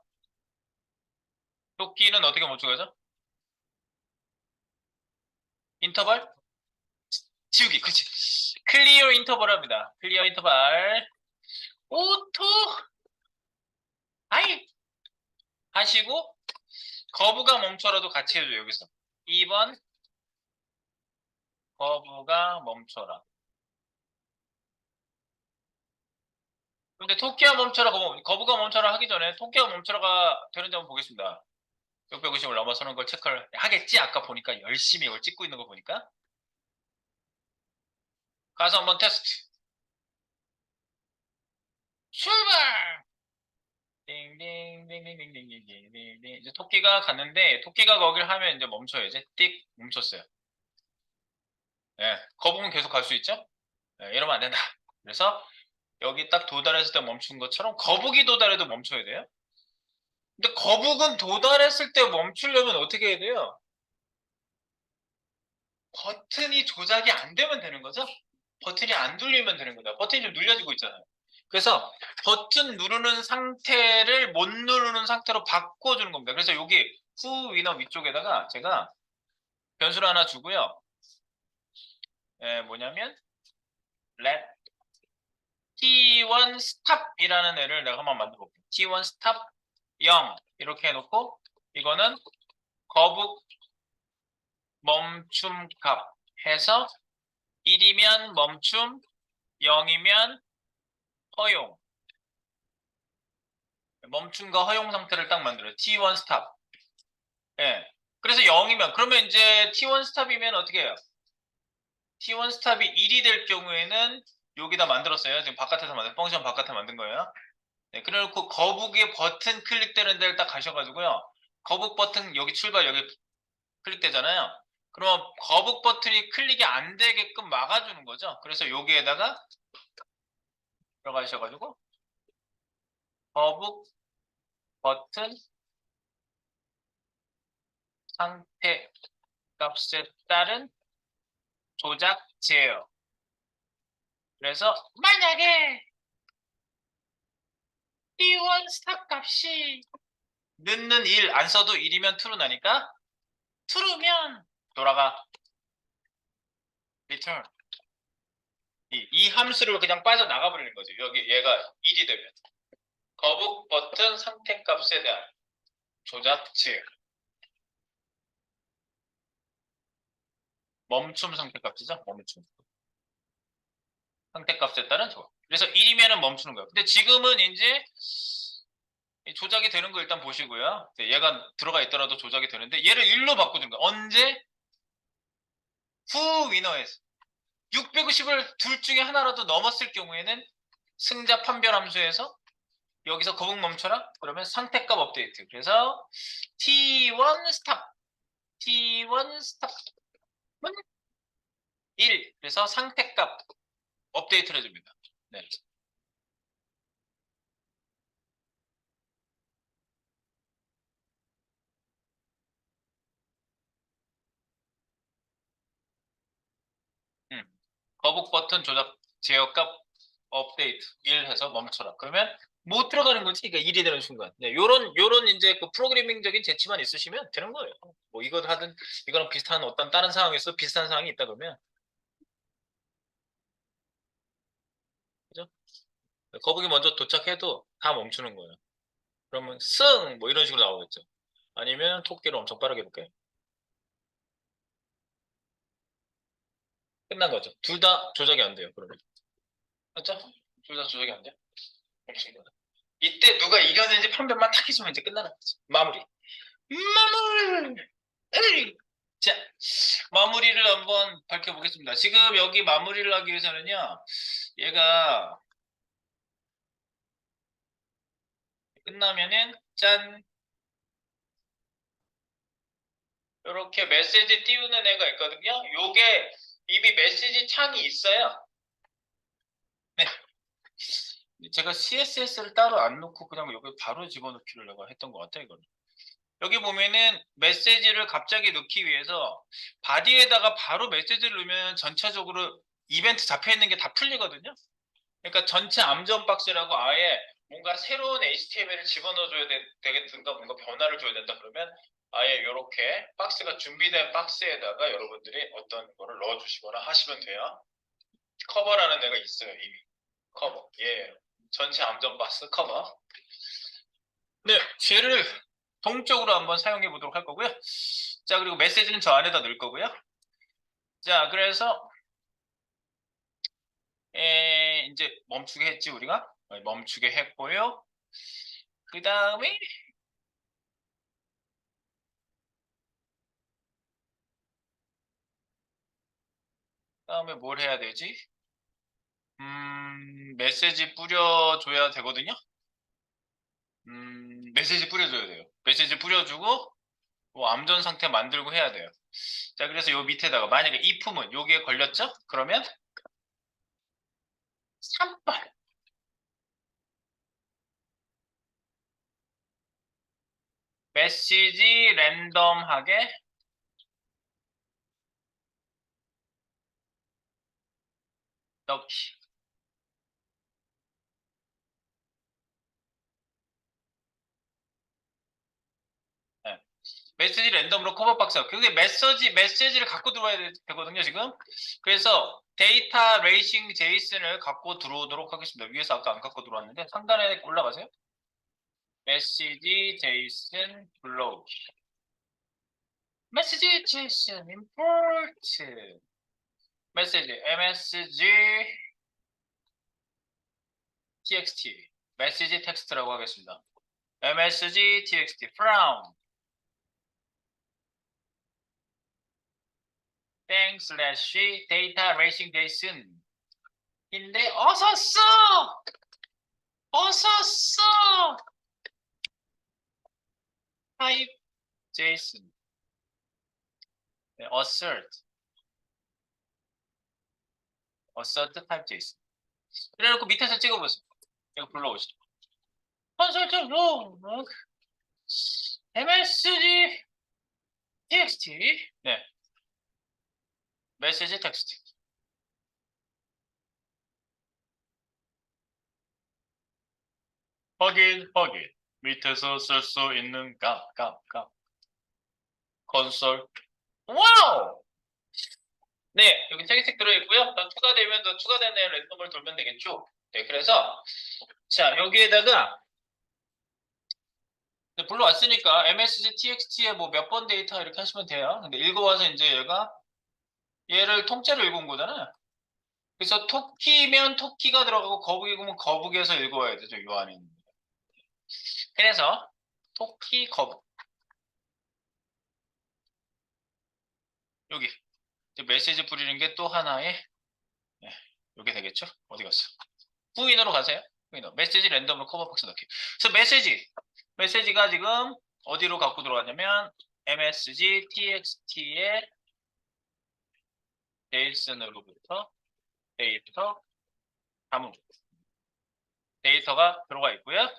토끼는 어떻게 멈추죠? 인터벌? 지우기, 그치. 클리어 인터벌 합니다. 클리어 인터벌. 오토! 아이! 하시고, 거부가 멈춰라도 같이 해줘요, 여기서. 2번, 거부가 멈춰라. 근데 토끼야 멈춰라, 거부가 멈춰라 하기 전에 토끼야 멈춰라가 되는지 한번 보겠습니다. 650을 넘어서는 걸 체크를 하겠지? 아까 보니까 열심히 이걸 찍고 있는 거 보니까. 가서 한번 테스트. 출발! 띵띵띵띵띵띵띵띵띵 이제 토끼가 갔는데 토끼가 거길 하면 이제 멈춰요. 이제 띡 멈췄어요. 예, 거북은 계속 갈 수 있죠? 예, 이러면 안 된다. 그래서 여기 딱 도달했을 때 멈춘 것처럼 거북이 도달해도 멈춰야 돼요. 근데 거북은 도달했을 때 멈추려면 어떻게 해야 돼요? 버튼이 조작이 안 되면 되는 거죠? 버튼이 안 눌리면 되는 거죠. 버튼이 좀 눌려지고 있잖아요. 그래서 버튼 누르는 상태를 못 누르는 상태로 바꿔주는 겁니다. 그래서 여기 후 위너 위쪽에다가 제가 변수를 하나 주고요. 뭐냐면 let t1 stop이라는 애를 내가 한번 만들어 볼게요. t1 stop 0 이렇게 해놓고 이거는 거북 멈춤 값 해서 1이면 멈춤, 0이면 허용. 멈춤과 허용 상태를 딱 만들어요. T1 스탑. 예. 그래서 0이면 그러면 이제 T1 스탑이면 어떻게 해요? T1 스탑이 1이 될 경우에는 여기다 만들었어요. 지금 바깥에서 만든 펑션 바깥에 만든 거예요. 네, 그래놓고 거북이 버튼 클릭되는 데를 딱 가셔가지고요. 거북 버튼 여기 출발 여기 클릭되잖아요. 그럼 거북 버튼이 클릭이 안 되게끔 막아주는 거죠. 그래서 여기에다가 들어가셔가지고 거북 버튼 상태 값에 따른 조작 제어. 그래서 만약에 T1 스탑 값이 늦는 1 안 써도 1이면 true 나니까 true면 돌아가 return. 이 함수를 그냥 빠져나가 버리는 거죠. 여기 얘가 1이 되면 거북 버튼 상태 값에 대한 조작 제어. 멈춤 상태 값이죠. 멈춤. 상태 값에 따른 조작. 그래서 1이면은 멈추는 거예요. 근데 지금은 이제 조작이 되는 거 일단 보시고요. 얘가 들어가 있더라도 조작이 되는데 얘를 1로 바꾸는 거예요. 언제? 후 위너에서 650을 둘 중에 하나라도 넘었을 경우에는 승자 판별 함수에서 여기서 거북 멈춰라? 그러면 상태값 업데이트. 그래서 T1 스탑. T1 스탑은 1. 그래서 상태값 업데이트를 해줍니다. 네. 거북 버튼 조작 제어값 업데이트 1 해서 멈춰라. 그러면 못 들어가는 거지. 그러니까 1이 되는 순간. 네, 요런 이제 그 프로그래밍적인 재치만 있으시면 되는 거예요. 뭐 이거 하든 이거랑 비슷한 어떤 다른 상황에서 비슷한 상황이 있다 그러면 그죠? 거북이 먼저 도착해도 다 멈추는 거예요. 그러면 승! 뭐 이런 식으로 나오겠죠. 아니면 토끼를 엄청 빠르게 볼게. 끝난 거죠. 둘 다 조작이 안 돼요. 그러면. 맞죠? 둘 다 조작이 안 돼요. 멈춘 거다. 이때 누가 이겼는지 판별만 딱 해주면 이제 끝나는 거죠. 마무리. 마무리! 자, 마무리를 한번 밝혀보겠습니다. 지금 여기 마무리를 하기 위해서는요, 얘가 끝나면은, 짠! 이렇게 메시지 띄우는 애가 있거든요. 요게 이미 메시지 창이 있어요. 네. 제가 CSS를 따로 안 놓고 그냥 여기 바로 집어넣기를 내가 했던 것 같아요, 이거는. 여기 보면은 메시지를 갑자기 넣기 위해서 바디에다가 바로 메시지를 넣으면 전체적으로 이벤트 잡혀 있는 게 다 풀리거든요. 그러니까 전체 암전 박스라고 아예 뭔가 새로운 HTML을 집어넣어줘야 되겠든가 뭔가 변화를 줘야 된다 그러면 아예 이렇게 박스가 준비된 박스에다가 여러분들이 어떤 거를 넣어주시거나 하시면 돼요. 커버라는 데가 있어요, 이미. 커버. 예. 전체 암전 박스 커버. 네, 쟤를 동적으로 한번 사용해 보도록 할 거고요. 자, 그리고 메시지는 저 안에다 넣을 거고요. 자, 그래서 이제 멈추게 했지 우리가? 멈추게 했고요. 그 다음에 뭘 해야 되지? 메시지 뿌려줘야 되거든요. 메시지 뿌려줘야 돼요. 메시지 뿌려주고 뭐 암전 상태 만들고 해야 돼요. 자, 그래서 요 밑에다가 만약에 이 품은 여기에 걸렸죠? 그러면 3번 메시지 랜덤하게 넣기. 네. 메시지 랜덤으로 커버 박스. 그게 메시지를 갖고 들어와야 되거든요, 지금. 그래서 데이터 레이싱 제이슨을 갖고 들어오도록 하겠습니다. 위에서 아까 안 갖고 들어왔는데 상단에 올라가세요. 메시지 제이슨 불러오기. 메시지 제이슨 임포트. 메시지 MSG txt. 메시지 텍스트라고 하겠습니다. MSG txt from 땡 슬래시 데이터 레이싱 제이슨 인데 어서 써! 어서 써! 타입 제이슨 네, assert 타입 제이슨 그래놓고 밑에서 찍어보세요. 이거 불러오시죠. 컨설팅 로 MSG txt 네 메시지 텍스트 확인 밑에서 쓸 수 있는 값 콘솔 와우 네 여기 책이 들어있고요. 더 추가되면 더 추가된 랜덤을 돌면 되겠죠. 네 그래서 자 여기에다가 불러왔으니까 MSG txt에 뭐 몇 번 데이터 이렇게 하시면 돼요. 근데 읽어와서 이제 얘를 통째로 읽은 거잖아요. 그래서 토끼면 토끼가 들어가고 거북이면 거북에서 읽어와야 되죠. 요 안에 있는. 그래서 토끼 거북 여기 메시지 뿌리는 게 또 하나의 네, 이게 되겠죠? 어디 갔어? 후인으로 가세요. 후인으로 메시지 랜덤으로 커버 박스 넣기. 그래서 메시지가 지금 어디로 갖고 들어왔냐면 MSG txt의 제이슨으로부터 데이터 자문 데이터가 들어가 있고요.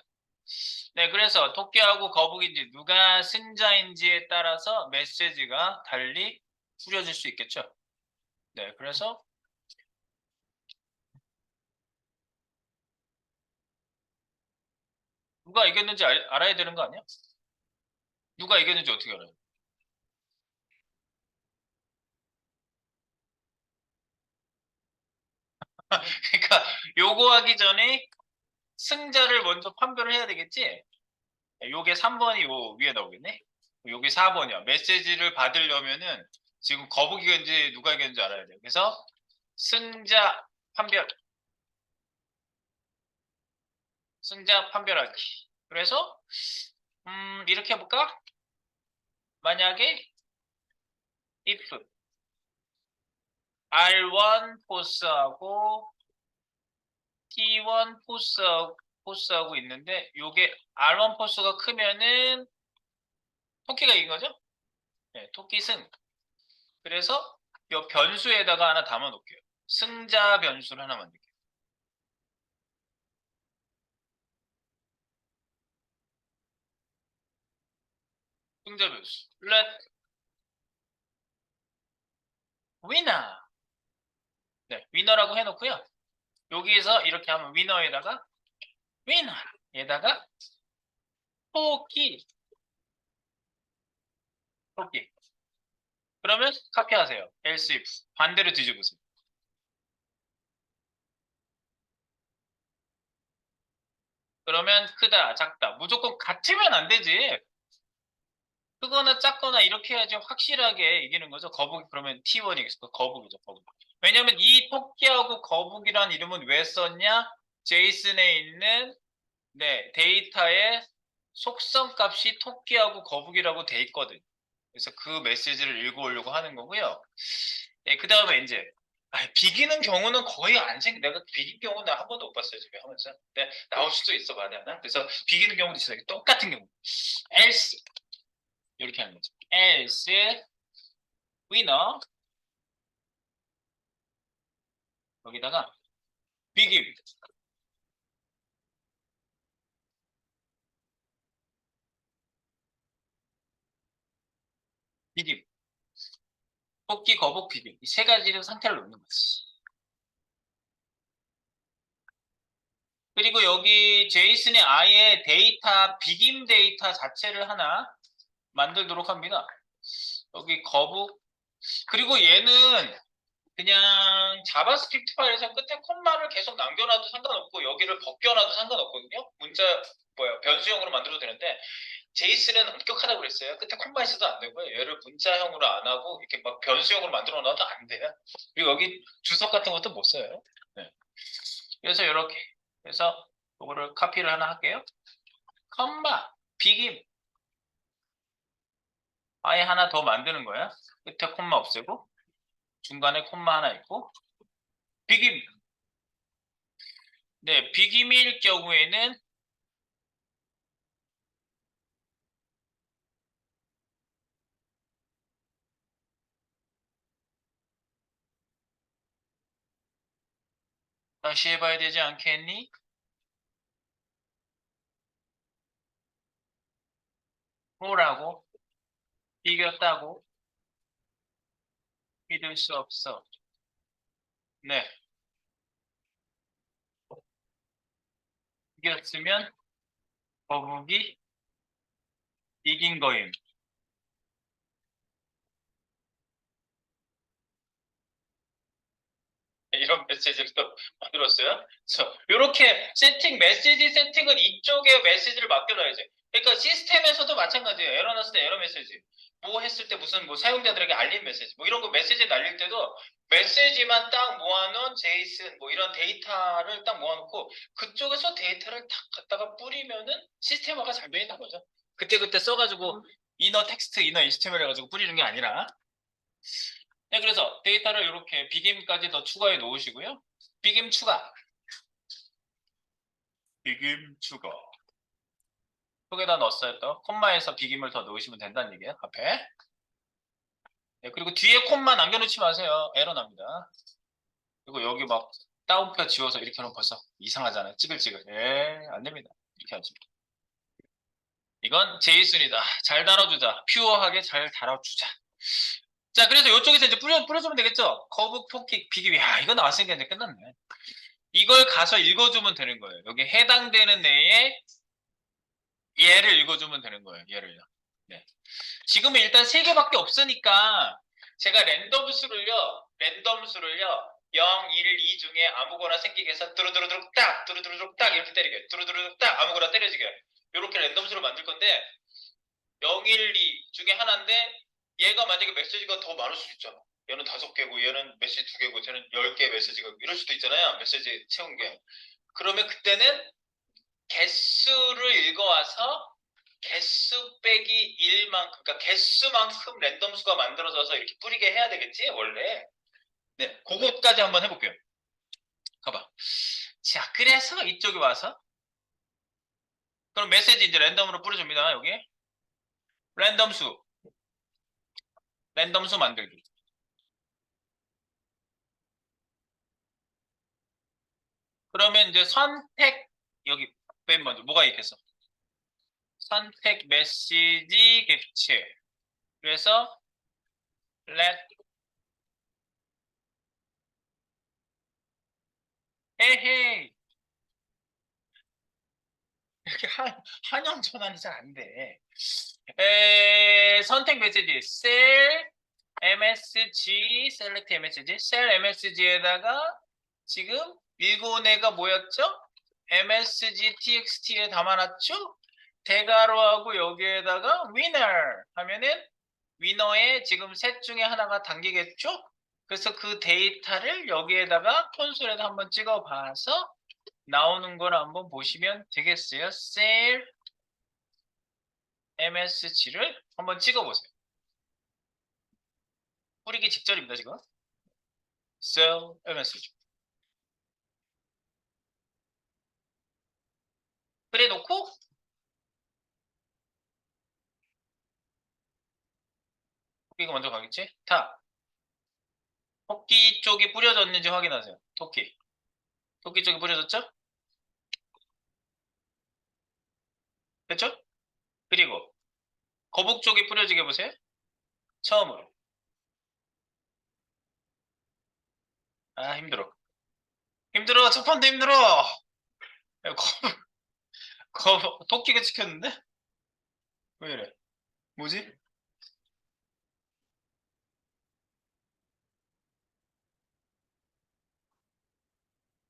네, 그래서 토끼하고 거북인지 누가 승자인지에 따라서 메시지가 달리 뿌려질 수 있겠죠. 네, 그래서 누가 이겼는지 알아야 되는 거 아니야? 누가 이겼는지 어떻게 알아요? 그러니까 요거 하기 전에 승자를 먼저 판별을 해야 되겠지? 요게 3번이 요 위에 나오겠네? 요게 4번이야. 메시지를 받으려면은 지금 거북이인지 누가 이겼는지 알아야 돼요. 그래서 승자 판별, 승자 판별하기. 그래서 이렇게 해볼까? 만약에 if R1 포스하고 T1 포스하고 있는데 요게 R1 포스가 크면은 토끼가 이긴 거죠? 네, 토끼 승. 그래서 요 변수에다가 하나 담아 놓을게요. 승자 변수를 하나 만들게요. 승자 변수. let winner. 네, 위너라고 해놓고요. 여기에서 이렇게 하면 위너에다가 위너에다가 토끼 토끼. 그러면 카피하세요. else if 반대로 뒤집으세요. 그러면 크다 작다 무조건 같으면 안 되지. 크거나 작거나 이렇게 해야지 확실하게 이기는 거죠. 거북이 그러면 T1이겠어. 거북이죠, 거북이. 왜냐면 이 토끼하고 거북이란 이름은 왜 썼냐? 제이슨에 있는 네, 데이터의 속성 값이 토끼하고 거북이라고 돼 있거든. 그래서 그 메시지를 읽어오려고 하는 거고요. 네, 그 다음에 이제 비기는 경우는 거의 안 생. 내가 비긴 경우는 한 번도 못 봤어요 지금 하면서. 근데 나올 수도 있어 만약에. 그래서 비기는 경우도 있어요. 똑같은 경우. else 이렇게 하는 거죠. else winner 여기다가 begin 비김. 토끼, 거북, 비김. 이 세 가지 상태를 놓는 거지. 그리고 여기 제이슨이 아예 데이터, 비김 데이터 자체를 하나 만들도록 합니다. 여기 거북. 그리고 얘는 그냥 자바스크립트 파일에서 끝에 콤마를 계속 남겨놔도 상관없고 여기를 벗겨놔도 상관없거든요. 문자 변수형으로 만들어도 되는데 제이슨은 엄격하다고 그랬어요. 끝에 콤마 있어도 안 되고요. 얘를 문자형으로 안 하고 이렇게 막 변수형으로 만들어 놔도 안 돼요. 그리고 여기 주석 같은 것도 못 써요. 네. 그래서 이렇게 그래서 이거를 카피를 하나 할게요. 콤마 비김 아예 하나 더 만드는 거야. 끝에 콤마 없애고 중간에 콤마 하나 있고 비김. 네, 비기밀 경우에는 다시 해봐야 되지 않겠니? 뭐라고? 이겼다고? 믿을 수 없어. 네, 이겼으면 거북이 이긴 거임. 이런 메시지를 또 만들었어요. 그래서 이렇게 세팅, 메시지 세팅은 이쪽에 메시지를 맡겨놔야지. 그러니까 시스템에서도 마찬가지예요. 에러 났을 때 에러 메시지. 뭐 했을 때 무슨 뭐 사용자들에게 알림 메시지. 뭐 이런 거 메시지 날릴 때도 메시지만 딱 모아놓은 제이슨 뭐 이런 데이터를 딱 모아놓고 그쪽에서 데이터를 딱 갖다가 뿌리면은 시스템화가 잘 돼 있는 거죠. 그때그때 써가지고 이너 텍스트, 이너 HTML 해가지고 뿌리는 게 아니라 네, 그래서 데이터를 이렇게 비김까지 더 추가해 놓으시고요. 비김 추가. 비김 추가. 속에다 넣었어요 또. 콤마에서 비김을 더 넣으시면 된다는 얘기예요. 앞에. 네, 그리고 뒤에 콤마 남겨놓지 마세요. 에러 납니다. 그리고 여기 막 따옴표 지워서 이렇게 하면 벌써 이상하잖아요. 찌글찌글. 예, 안 됩니다. 이렇게 하지. 이건 제이슨이다. 잘 다뤄주자. 퓨어하게 잘 다뤄주자. 자, 그래서 이쪽에서 이제 뿌려주면 되겠죠? 거북, 토끼, 비김. 야, 이거 나왔으니까 이제 끝났네. 이걸 가서 읽어주면 되는 거예요. 여기 해당되는 내에 얘를 읽어주면 되는 거예요. 얘를요. 네. 지금은 일단 3개밖에 없으니까 제가 랜덤수를요. 0, 1, 2 중에 아무거나 생기게 해서 두루두루두룩 딱, 두루두루두룩 딱 이렇게 때리게. 두루두루두룩 딱 아무거나 때려지게. 이렇게 랜덤수를 만들 건데 0, 1, 2 중에 하나인데 얘가 만약에 메시지가 더 많을 수 있잖아. 얘는 5개고 얘는 메시지 2개고 쟤는 10개 메시지가 이럴 수도 있잖아요. 메시지 채운 게. 그러면 그때는 개수를 읽어와서 개수 빼기 1만큼, 그러니까 개수만큼 랜덤수가 만들어져서 이렇게 뿌리게 해야 되겠지, 원래. 네, 그것까지 한번 해볼게요. 가봐. 자, 그래서 이쪽에 와서, 그럼 메시지 이제 랜덤으로 뿌려줍니다, 여기. 랜덤수, 랜덤수 만들기. 그러면 이제 선택, 여기 맨 먼저, 뭐가 있겠어? 선택 메시지 객체. 그래서, let, 헤헤이. 이렇게 한영 전환이 잘 안 돼. 선택 메시지 cell msg select msg cell msg에다가 지금 읽어온 애가 뭐였죠? msg txt에 담아놨죠? 대괄호하고 여기에다가 winner 하면은 위너의 지금 셋 중에 하나가 당기겠죠? 그래서 그 데이터를 여기에다가 콘솔에다 한번 찍어봐서 나오는 걸 한번 보시면 되겠어요. cell MSG를 한번 찍어보세요. 뿌리기 직전입니다, 지금. Cell MSG. 그래 놓고 토끼가 먼저 가겠지? 다. 토끼 쪽이 뿌려졌는지 확인하세요. 토끼. 토끼 쪽이 뿌려졌죠? 됐죠? 그리고 거북 쪽이 뿌려지게 보세요. 처음으로. 아, 힘들어. 힘들어. 첫 판도 힘들어. 야, 토끼가 찍혔는데? 왜 이래? 뭐지?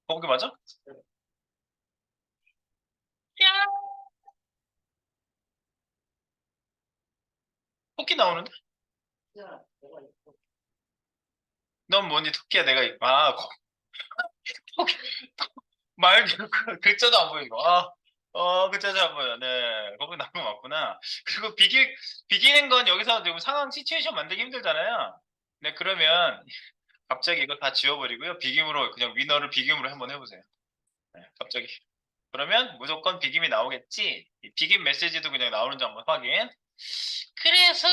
거북이 맞아? 야, 토끼 나오는데? 넌 뭐니? 토끼야, 내가. 토끼. 말, 글자도 안 보이고. 글자도 안 보여. 네. 거북이 나온 거 맞구나. 그리고 비기는 건 여기서 지금 상황 시츄에이션 만들기 힘들잖아요. 네, 그러면 갑자기 이거 다 지워버리고요. 비김으로, 그냥 위너를 비김으로 한번 해보세요. 네, 갑자기. 그러면 무조건 비김이 나오겠지. 이 비김 메시지도 그냥 나오는지 한번 확인. 그래서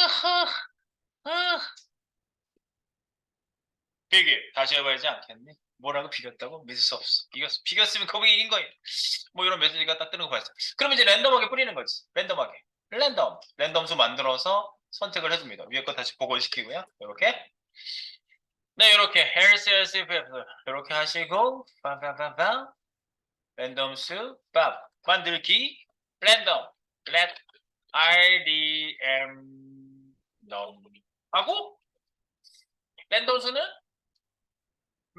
비김 다시 해봐야지 않겠니? 뭐라고 비겼다고? 믿을 수 없어. 비겼으면 거북이 이긴 거야. 뭐 이런 메시지가 딱 뜨는 거 봤어. 그럼 이제 랜덤하게 뿌리는 거지. 랜덤하게. 랜덤수 만들어서 선택을 해줍니다. 위에 거 다시 복원시키고요. 이렇게. 네, 이렇게 LCSFF 이렇게 하시고 빵빵빵빵 랜덤수 밥 만들기 랜덤 let RDM 넘 하고 랜덤수는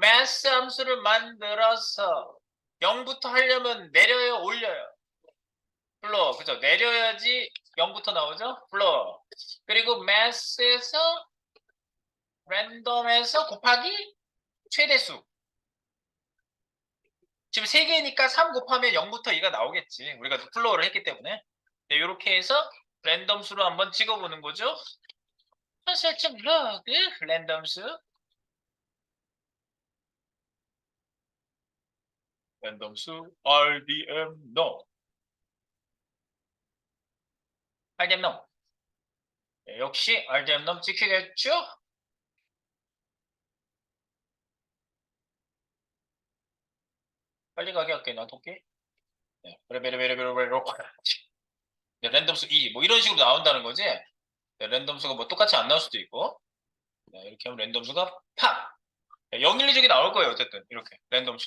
mass 함수를 만들어서 0부터 하려면 내려요 올려요 플로어 그죠 내려야지 0부터 나오죠 플로어 그리고 mass에서 랜덤에서 곱하기 최대수 지금 3개니까 3 곱하면 0부터 2가 나오겠지 우리가 플로어를 했기 때문에 네, 이렇게 해서 랜덤 수로 한번 찍어보는 거죠. 설정 로그 랜덤 수 랜덤 수 RDM no RDM no 네, 역시 RDM no 찍히겠죠? 빨리 가게 할게 난 토끼 네, 베레베레베레베레 네, 랜덤 수 2, 뭐 이런 식으로 나온다는 거지. 네, 랜덤 수가 뭐 똑같이 안 나올 수도 있고 네, 이렇게 하면 랜덤 수가 팍 012쪽이 나올 거예요 어쨌든 이렇게 랜덤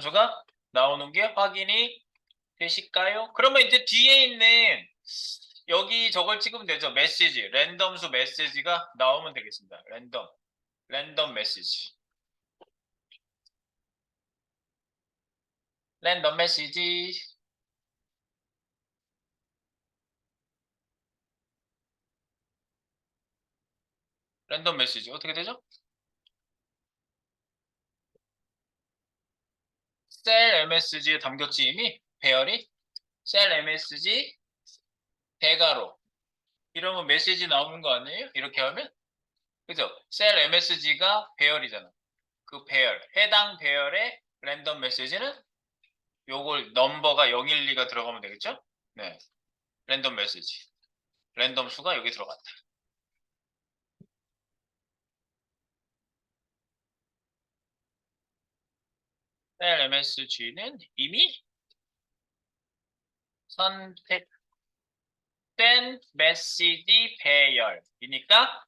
수가 나오는 게 확인이 되실까요? 그러면 이제 뒤에 있는 여기 저걸 찍으면 되죠. 메시지, 랜덤수 메시지가 나오면 되겠습니다. 랜덤 메시지. 랜덤 메시지. 랜덤 메시지 어떻게 되죠? 셀 MSG에 담겼지 이미 배열이 셀 MSG 대괄호 이러면 메시지 나오는 거 아니에요? 이렇게 하면 그죠? 셀 MSG가 배열이잖아. 그 배열 해당 배열의 랜덤 메시지는 요걸 넘버가 012가 들어가면 되겠죠? 네, 랜덤 메시지. 랜덤 수가 여기 들어갔다. 셀 MSG는 이미 선택된 메시지 배열이니까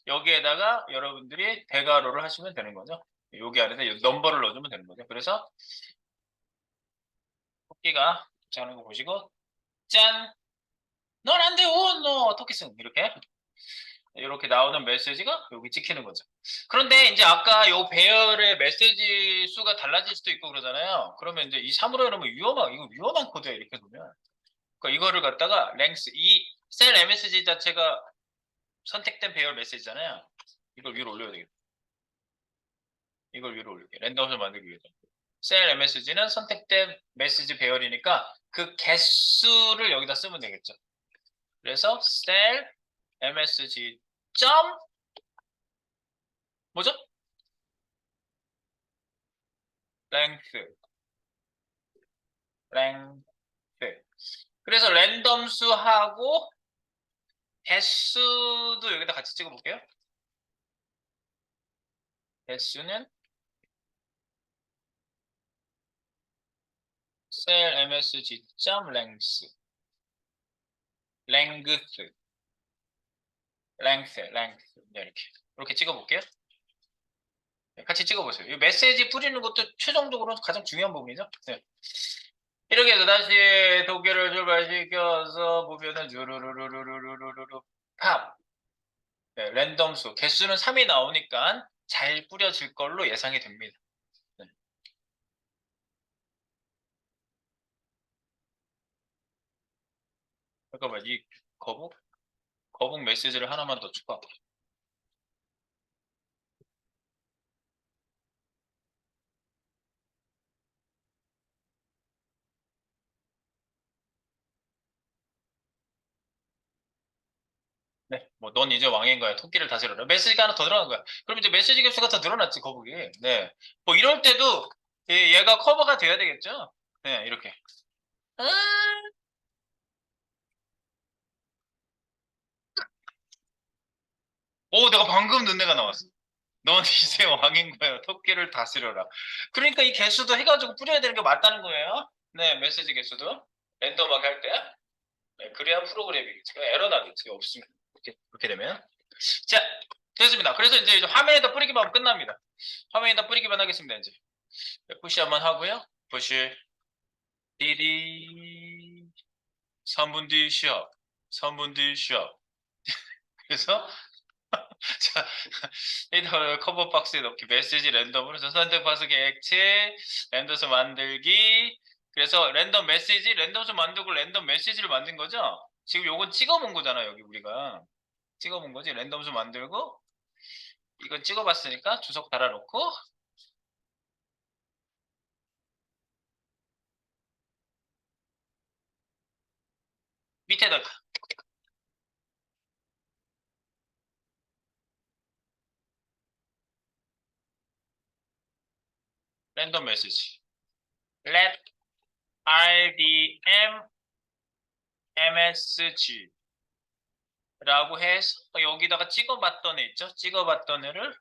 여기에다가 여러분들이 대괄호를 하시면 되는 거죠. 여기 안에서 넘버를 넣어주면 되는 거죠. 그래서 토끼가 자는 거 보시고 짠! 넌 안 돼! 오! 너 토끼승! 이렇게 나오는 메시지가 여기 찍히는 거죠. 그런데 이제 아까 요 배열의 메시지 수가 달라질 수도 있고 그러잖아요. 그러면 이제 이 3으로 해놓으면 이거 위험한 코드야, 이렇게 놓으면. 그러니까 이거를 갖다가 랭스, 이 셀 MSG 자체가 선택된 배열 메시지잖아요. 이걸 위로 올려야 되겠다. 이걸 위로 올릴게. 랜덤을 만들기 위해서. 셀 MSG는 선택된 메시지 배열이니까 그 개수를 여기다 쓰면 되겠죠. 그래서 셀 MSG 점 뭐죠? 랭스 랭스 그래서 랜덤 수하고 개수도 여기다 같이 찍어볼게요. 개수는 셀 msg 점 length length. 네, 이렇게 찍어볼게요. 네, 같이 찍어보세요. 이 메시지 뿌리는 것도 최종적으로 가장 중요한 부분이죠. 네. 이렇게 해서 다시 도끼를 출발시켜서 보면은 주르르르르르르르르 팝. 네, 랜덤 수 개수는 3이 나오니까 잘 뿌려질 걸로 예상이 됩니다. 네. 잠깐만 이 거북 메시지를 하나만 더 추가. 네, 뭐 넌 이제 왕인 거야. 토끼를 다스려라. 메시지가 하나 더 들어간 거야. 그럼 이제 메시지 개수가 더 늘어났지 거북이. 네, 뭐 이럴 때도 얘가 커버가 돼야 되겠죠. 네, 이렇게. 아, 오, 내가 방금 눈내가 나왔어. 넌 이제 왕인 거야. 토끼를 다스려라. 그러니까 이 개수도 해가지고 뿌려야 되는 게 맞다는 거예요. 네, 메시지 개수도 랜덤하게 할 때. 네, 그래야 프로그래밍이지. 에러 나겠지. 없으면 그렇게 되면. 자, 됐습니다. 그래서 이제 화면에다 뿌리기만 하면 끝납니다. 화면에다 뿌리기만 하겠습니다. 이제 푸시 한번 하고요. 푸시 띠리 3분 뒤 시합. 3분 뒤 시합. 그래서 자, 데이터 커버 박스에 넣기, 메시지 랜덤으로 선택 파수기 액체, 랜덤수 만들기. 그래서 랜덤 메시지, 랜덤수 만들고 랜덤 메시지를 만든 거죠. 지금 요건 찍어본 거잖아, 여기 우리가. 찍어본 거지. 랜덤수 만들고, 이건 찍어봤으니까 주석 달아놓고, 밑에다가 랜덤 메시지. let rdm msg 라고 해서 여기다가 찍어봤던 애 있죠? 찍어봤던 애를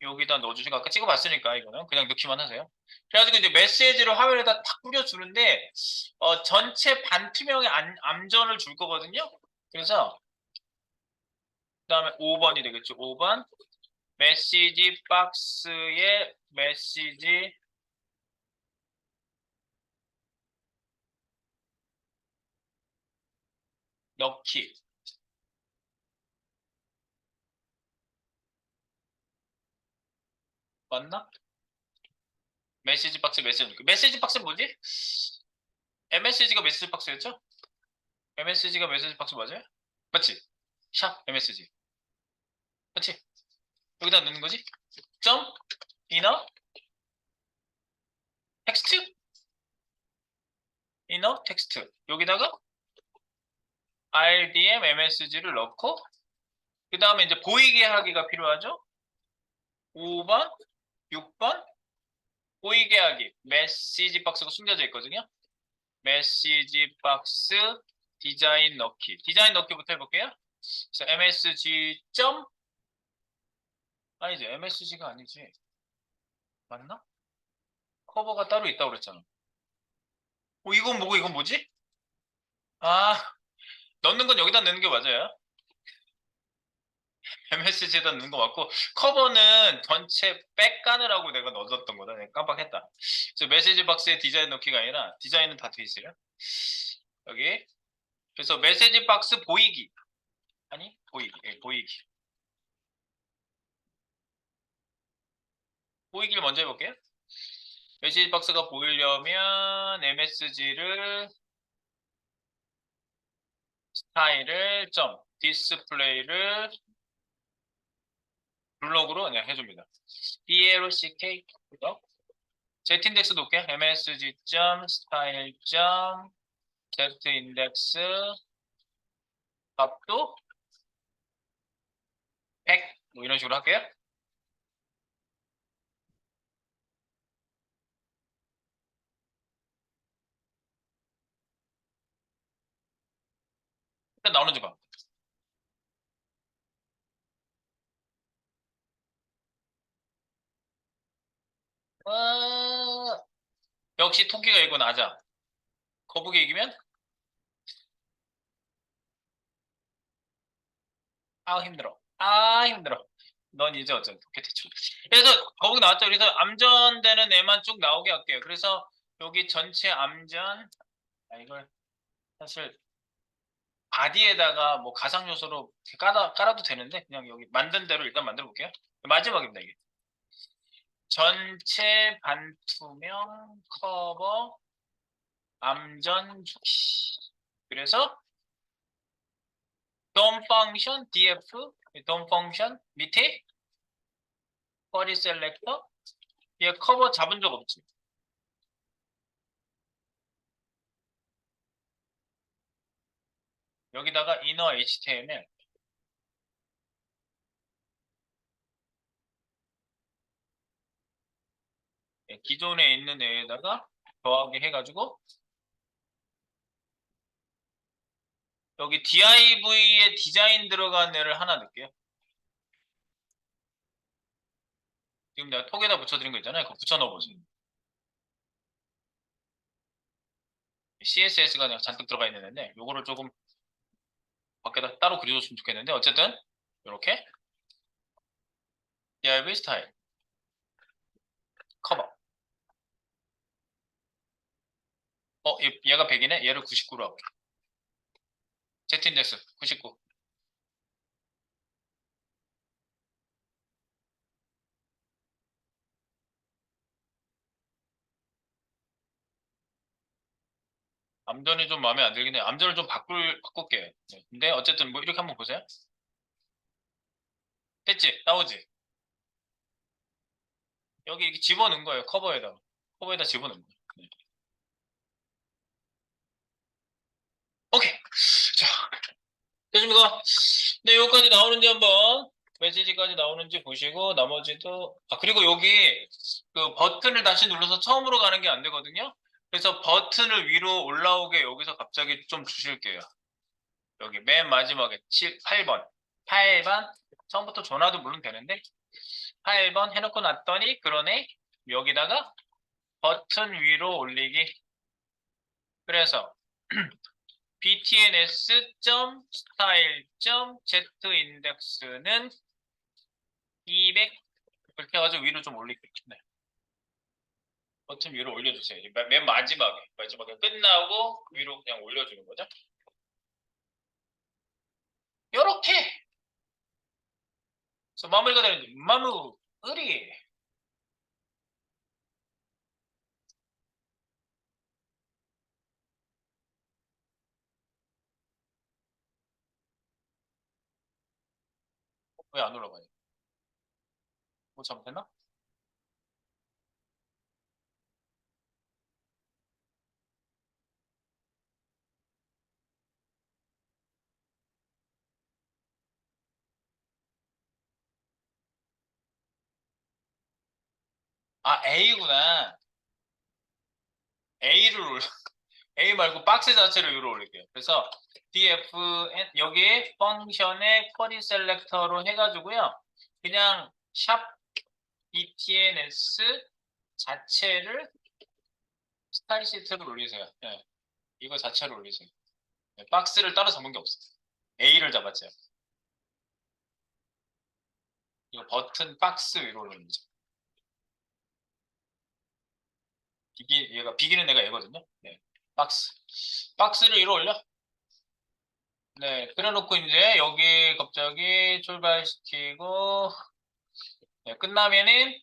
여기다 넣어주시고 아까 찍어봤으니까 이거는 그냥 넣기만 하세요. 그래가지고 이제 메시지를 화면에다 탁 뿌려주는데 전체 반투명의 암전을 줄 거거든요. 그래서 그다음에 5번이 되겠죠. 5번 메시지 박스에 메시지 넣기 맞나? 메시지 박스 메시지 넣기. 메시지 박스 뭐지? MSG가 메시지 박스였죠? MSG가 메시지 박스 맞아요? 맞지? 샵 MSG 맞지? 여기다 넣는 거지? 점 이너 텍스트 이너 텍스트 여기다가 RDM MSG를 넣고 그 다음에 이제 보이게 하기가 필요하죠. 5번 6번 보이게 하기 메시지 박스가 숨겨져 있거든요. 메시지 박스 디자인 넣기부터 해볼게요. 그래서 MSG 점 아니지 MSG가 아니지 맞나? 커버가 따로 있다고 그랬잖아. 이건 뭐고 이건 뭐지? 아 넣는 건 여기다 넣는 게 맞아요. MSG에다 넣는 거 맞고 커버는 전체 백 까느라고 내가 넣어줬던 거다. 내가 깜빡했다. 그래서 메시지 박스에 디자인 넣기가 아니라 디자인은 다 돼 있어요. 여기. 그래서 메시지 박스 보이기. 아니 보이기. 보이기. 보이기를 먼저 해볼게요. 메시지 박스가 보이려면 MSG를 스타일을 점 디스플레이를 블록으로 그냥 해줍니다. DLCK Z인덱스 놓을게요. MSG.style. Z인덱스 값도 100 뭐 이런 식으로 할게요. 일단 나오는지 봐. 역시 토끼가 이고 나자. 거북이 이기면 아, 힘들어. 아, 힘들어. 넌 이제 어떻게 대충. 그래서 거기 나왔죠. 그래서 암전되는 애만 쭉 나오게 할게요. 그래서 여기 전체 암전, 아, 이걸 사실 바디에다가 뭐 가상 요소로 깔아도 되는데 그냥 여기 만든 대로 일단 만들어 볼게요. 마지막입니다, 이게. 전체 반투명 커버 암전 주기. 그래서 DOM 펑션 df DOM 펑션 밑에 쿼리 셀렉터 얘 커버 잡은 적 없지. 여기다가 inner html 기존에 있는 애에다가 더하기 해가지고 여기 div에 디자인 들어간 애를 하나 넣을게요. 지금 내가 톡에다 붙여드린 거 있잖아요. 그거 붙여 넣어보세요. CSS가 그냥 잔뜩 들어가 있는 애인데 요거를 조금 밖에다 따로 그려줬으면 좋겠는데 어쨌든 이렇게 div 스타일 커버 얘가 100이네? 얘를 99로 하고 z인덱스 99 암전이 좀 마음에 안 들긴 해. 암전을 좀 바꿀게. 네. 근데 어쨌든 뭐 이렇게 한번 보세요. 됐지? 나오지? 여기 이렇게 집어넣은 거예요. 커버에다 집어넣은 거예요. 네. 오케이. 자, 됐습니까? 네, 여기까지 나오는지 한번 메시지까지 나오는지 보시고 나머지도 그리고 여기 그 버튼을 다시 눌러서 처음으로 가는 게 안 되거든요. 그래서 버튼을 위로 올라오게 여기서 갑자기 좀 주실게요. 여기 맨 마지막에 8번. 8번. 처음부터 전화도 물론 되는데 8번 해놓고 놨더니 그러네. 여기다가 버튼 위로 올리기. 그래서 btns.style.zindex는 200 이렇게 해가지고 위로 좀 올릴게요. 네. 버튼 위로 올려주세요. 맨 마지막에 끝나고 위로 그냥 올려주는 거죠. 요렇게 그래서 마무리가 되는데 마무리 왜 안 올라가요? 뭐 잘못했나? 아 A구나. A를 올려. A 말고 박스 자체를 위로 올릴게요. 그래서 dfn 여기 펑션의 쿼리 셀렉터로 해가지고요. 그냥 샵 btns 자체를 스타일 시트로 올리세요. 네, 이거 자체로 올리세요. 네, 박스를 따로 잡은 게 없어요. A를 잡았죠. 이거 버튼 박스 위로 올리는 거죠. 얘가 비기는 애가 얘거든요. 네, 박스를 위로 올려. 네, 그래놓고 이제 여기 갑자기 출발시키고 네, 끝나면은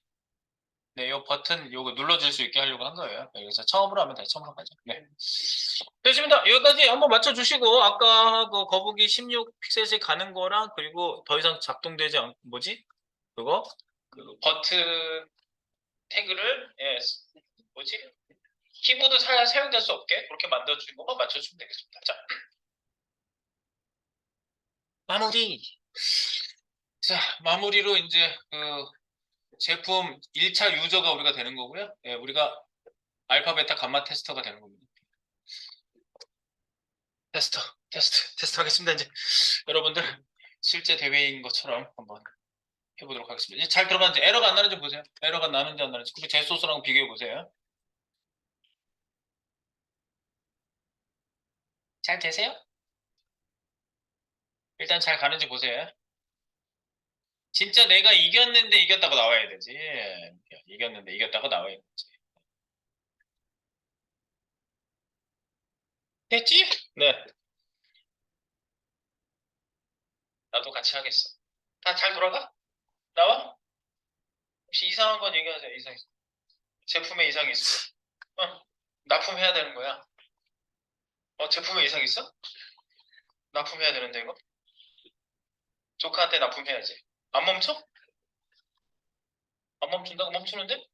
네, 요 버튼 요거 눌러줄 수 있게 하려고 한 거예요. 네, 그래서 처음으로 하면 다시 처음으로 가죠. 네. 됐습니다. 여기까지 한번 맞춰주시고 아까 그 거북이 16셋이 가는 거랑 그리고 더 이상 작동되지 않 뭐지? 그거 그 버튼 태그를 뭐지? 키보드 사용될 수 없게 그렇게 만들어주는 것만 맞춰주면 되겠습니다. 자, 마무리. 자, 마무리로 이제 그 제품 1차 유저가 우리가 되는 거고요. 예, 우리가 알파, 베타, 감마 테스터가 되는 겁니다. 테스트 하겠습니다. 이제 여러분들 실제 대회인 것처럼 한번 해보도록 하겠습니다. 이제 잘 들어가는지 에러가 안 나는지 보세요. 에러가 나는지 안 나는지. 그리고 제 소스랑 비교해 보세요. 잘 되세요? 일단 잘 가는지 보세요. 진짜 내가 이겼는데 이겼다고 나와야 되지. 이겼는데 이겼다고 나와야 되지. 됐지? 네. 나도 같이 하겠어. 다 잘 돌아가? 나와? 혹시 이상한 건 얘기하세요. 이상. 제품에 이상이 있어. 납품해야 되는 거야. 제품에 이상 있어? 납품해야 되는데 이거? 조카한테 납품해야지. 안 멈춰? 안 멈춘다고 멈추는데?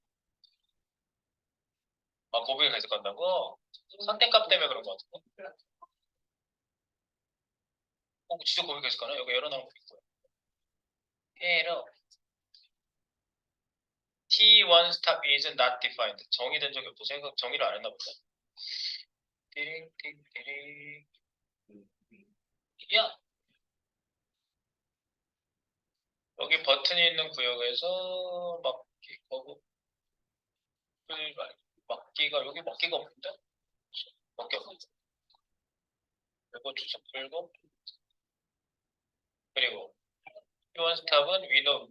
거북이가 계속 간다고? 선택값 때문에 그런 거 같은데? 진짜 거북이가 계속 가나? 여기 열어놓은 거 있어요. 에러. T1 stop is not defined. 정의된 적이 없어. 생각 정의를 안 했나 보다. 띠링, 띠링, 띠링. 야, 여기 버튼이 있는 구역에서 거북, 여기 막기가 없는데? 막기 없는데? 그리고 주석 풀고, 그리고 T1 stop은 위도,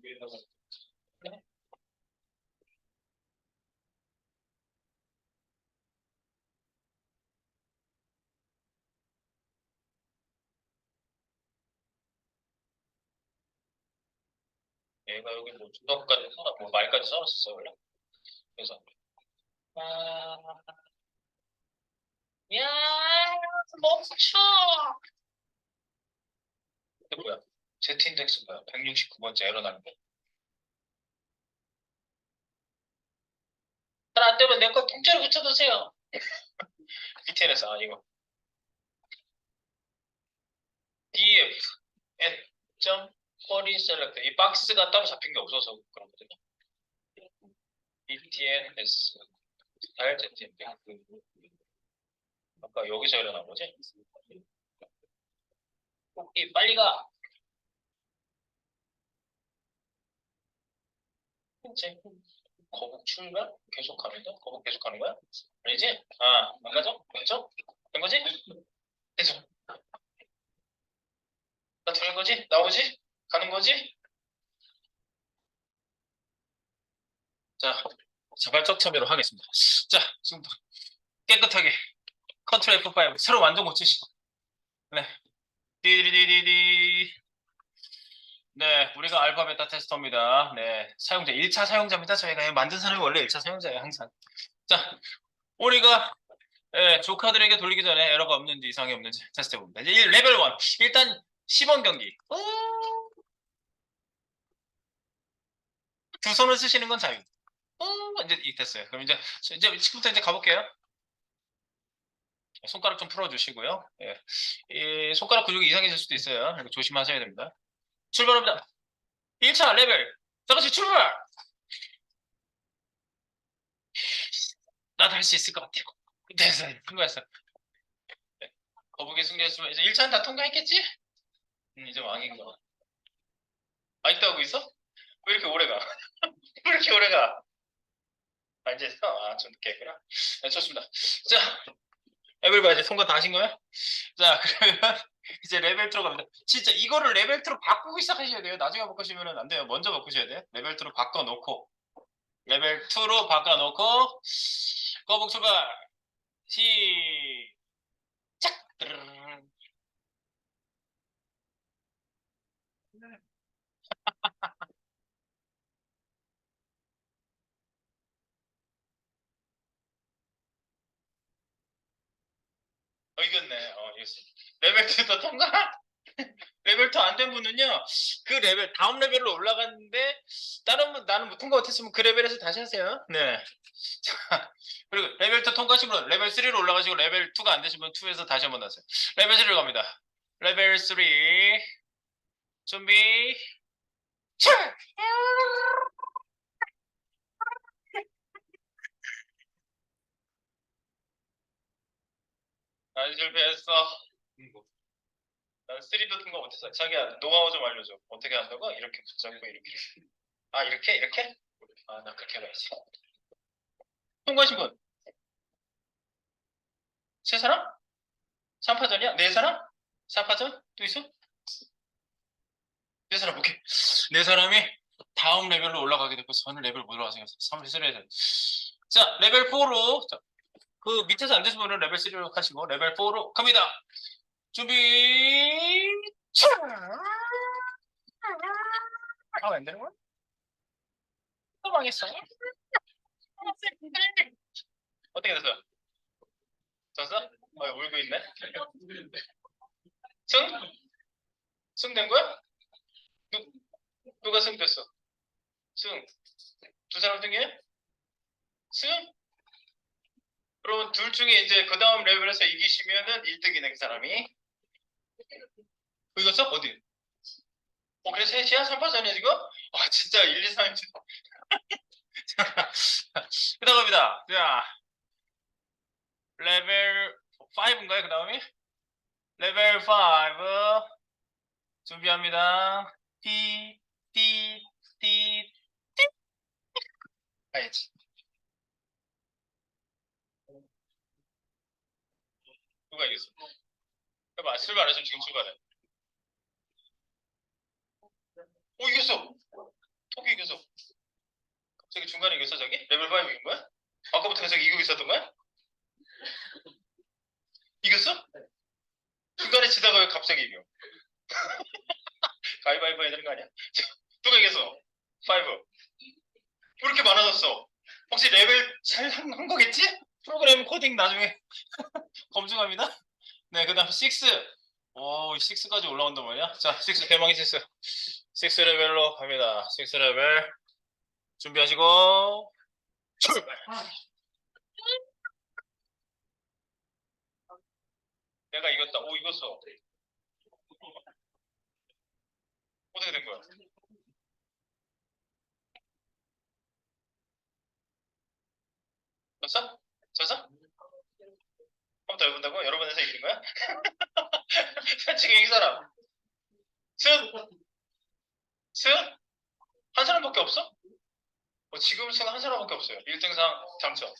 네? 얘가 여기 뭐 주석까지 뭐 말까지 써놨었어, 원래. 그래서, 아, 야, 멈춰! 근데 뭐야? Z 인덱스 뭐야? 169번째 에러 나는 거. 잘 안 되면 내 거 통째로 붙여두세요. BTN에서, 이거. DF, N, 점, query select. 이 박스가 따로 잡힌 게 없어서 그렇거든요. BTNS, 달 Z인데. 아까 여기서 일어난 거지? 빨리 가! 그치? 거북 출발? 계속 가는 거? 거북 계속 가는 거야? 아니지? 안 가죠? 됐죠? 된 거지? 됐죠? 나 되는 거지? 나오지? 가는 거지? 자, 자발적 참여로 하겠습니다. 자, 지금부터 깨끗하게 컨트롤 F5 새로 완전 고치시고. 네. 띠리리리리. 네, 우리가 알파 베타 테스터입니다. 네, 사용자 1차 사용자입니다. 저희가 만든 사람이 원래 1차 사용자예요, 항상. 자, 우리가 조카들에게 돌리기 전에 에러가 없는지 이상이 없는지 테스트해 봅니다. 이제 레벨 1. 일단 10원 경기. 두 손을 쓰시는 건 자유. 이제 됐어요. 그럼 이제 지금부터 이제 가볼게요. 손가락 좀 풀어주시고요. 예. 이 손가락 근육이 이상해질 수도 있어요. 이거 조심하셔야 됩니다. 출발합니다. 1차 레벨. 다 같이 출발! 나도 할 수 있을 것 같아요. 됐어요. 통과했어. 네. 거북이 승리했으면 이제 1차는 다 통과했겠지? 이제 왕인 거. 아직도 하고 있어? 왜 이렇게 오래 가? 왜 이렇게 오래 가? 이제 했어? 좀 늦게 했구나. 네, 좋습니다. 자, 에블바 이제 통과 다 하신 거예요? 자, 그러면 이제 레벨 2로 갑니다. 진짜 이거를 레벨 2로 바꾸고 시작하셔야 돼요. 나중에 바꾸시면 안 돼요. 먼저 바꾸셔야 돼요. 레벨 2로 바꿔놓고 레벨 2로 바꿔놓고 거북 출발 시작. 이겼네. 이겼어. 레벨 2도 통과? 레벨 2 안 된 분은요, 그 레벨, 다음 레벨로 올라갔는데, 다른 분, 나는 뭐 통과 못했으면 그 레벨에서 다시 하세요. 네. 자, 그리고 레벨 2 통과하신 분, 레벨 3로 올라가시고, 레벨 2가 안 되신 분, 2에서 다시 한번 하세요. 레벨 3로 갑니다. 레벨 3, 준비, 출! 실패했어. 난 3도 통과 못했어. 자기야, 노하우 좀 알려줘. 어떻게 한다고? 이렇게 붙잡고, 이렇게. 이렇게? 이렇게? 나 그렇게 해봐야지. 통과하신 분, 세 사람? 3파전이야? 네 사람? 4파전? 또 있어? 네 사람 오케이. 네 사람이 다음 레벨로 올라가게 됐고 저는 레벨 못 올라가서 3에서 자 레벨 4로 그 밑에서 안 되신 분은 레벨 3로 하시고 레벨 4로 갑니다. 준비. 안 되는 거야? 또 망했어. 어떻게 됐어요? 졌어? 울고 있네. 승? 승된 거야? 누가 승됐어? 승. 두 사람 중에? 승? 그러면 둘 중에 이제 그 다음 레벨에서 이기시면은 1등이네, 그 사람이. 이겼어? 어디? 그래, 셋이야? 3파전이야, 지금? 진짜 1, 2, 3. 그 다음 갑니다. 자, 레벨 5인가요, 그 다음이? 레벨 5. 준비합니다. 띠, 띠, 띠, 띠. 가야지. 누가 이겼어? 해봐, 출발해, 지금 출발해. 이겼어! 토끼 이겼어. 저기 중간에 이겼어, 저기? 레벨 5 이긴 거야? 아까부터 계속 이기고 있었던 거야? 이겼어? 중간에 지다가 왜 갑자기 이겨? 가위바위보 해야 되는 거 아니야? 누가 이겼어? 5. 왜 이렇게 많아졌어? 혹시 레벨 잘 한 거겠지? 프로그램 코딩 나중에 검증합니다. 네, 그 다음 6. 6까지 올라온단 말이야. 자, 6 대망의 6. 6 레벨로 갑니다. 6 레벨. 준비하시고, 출발! 내가 이겼다. 이겼어. 어떻게 된 거야? 졌어? 졌어? 한번 더 해본다고? 여러 번 해서 이기는 거야? 지금 이긴 사람. 승! 승? 한 사람밖에 없어? 지금 승 한 사람밖에 없어요. 1등상 당첨.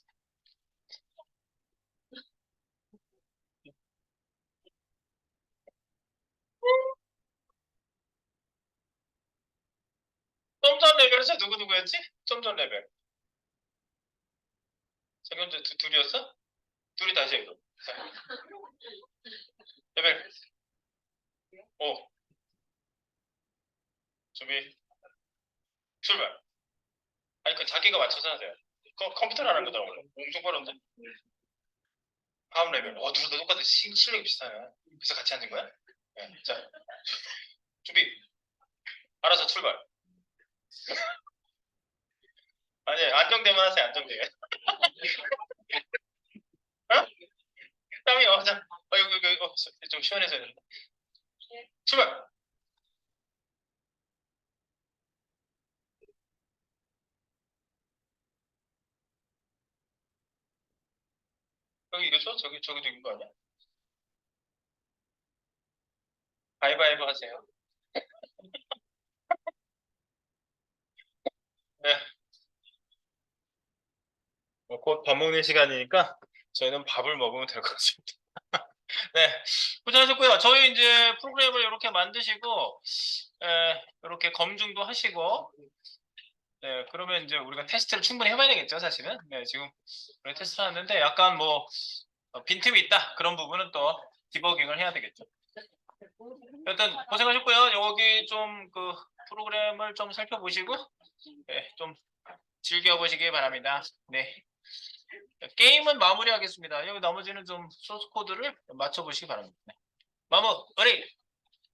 좀 전 레벨에서 누구였지? 좀 전 레벨. 정현재 둘이었어? 둘이 다시 해도. 레벨 5. 준비. 출발. 아니, 그 자기가 맞춰서 하세요. 컴퓨터라는 거잖아, 원래. 엄청 빠른데? 다음 레벨. 둘 다 똑같아. 실력이 비슷하네. 그래서 같이 앉은 거야? 네. 자, 준비. 알아서 출발. 아니, 안정되면 하세요, 안정되게. 어? 땀이, 자, 여기, 좀 시원해서 해야 된다. 출발! 여기 이겼어? 저기도 이긴 거 아니야? 가위바위보 하세요. 네. 곧 밥 먹는 시간이니까 저희는 밥을 먹으면 될 것 같습니다. 네. 고생하셨고요. 저희 이제 프로그램을 이렇게 만드시고, 이렇게 검증도 하시고, 네, 그러면 이제 우리가 테스트를 충분히 해봐야 되겠죠, 사실은. 네, 지금 우리 테스트를 하는데 약간 뭐 빈틈이 있다. 그런 부분은 또 디버깅을 해야 되겠죠. 여튼 고생하셨고요. 여기 좀 그 프로그램을 좀 살펴보시고, 네, 좀 즐겨보시기 바랍니다. 네. 게임은 마무리하겠습니다. 여기 나머지는 좀 소스 코드를 맞춰보시기 바랍니다. 네. 마무리!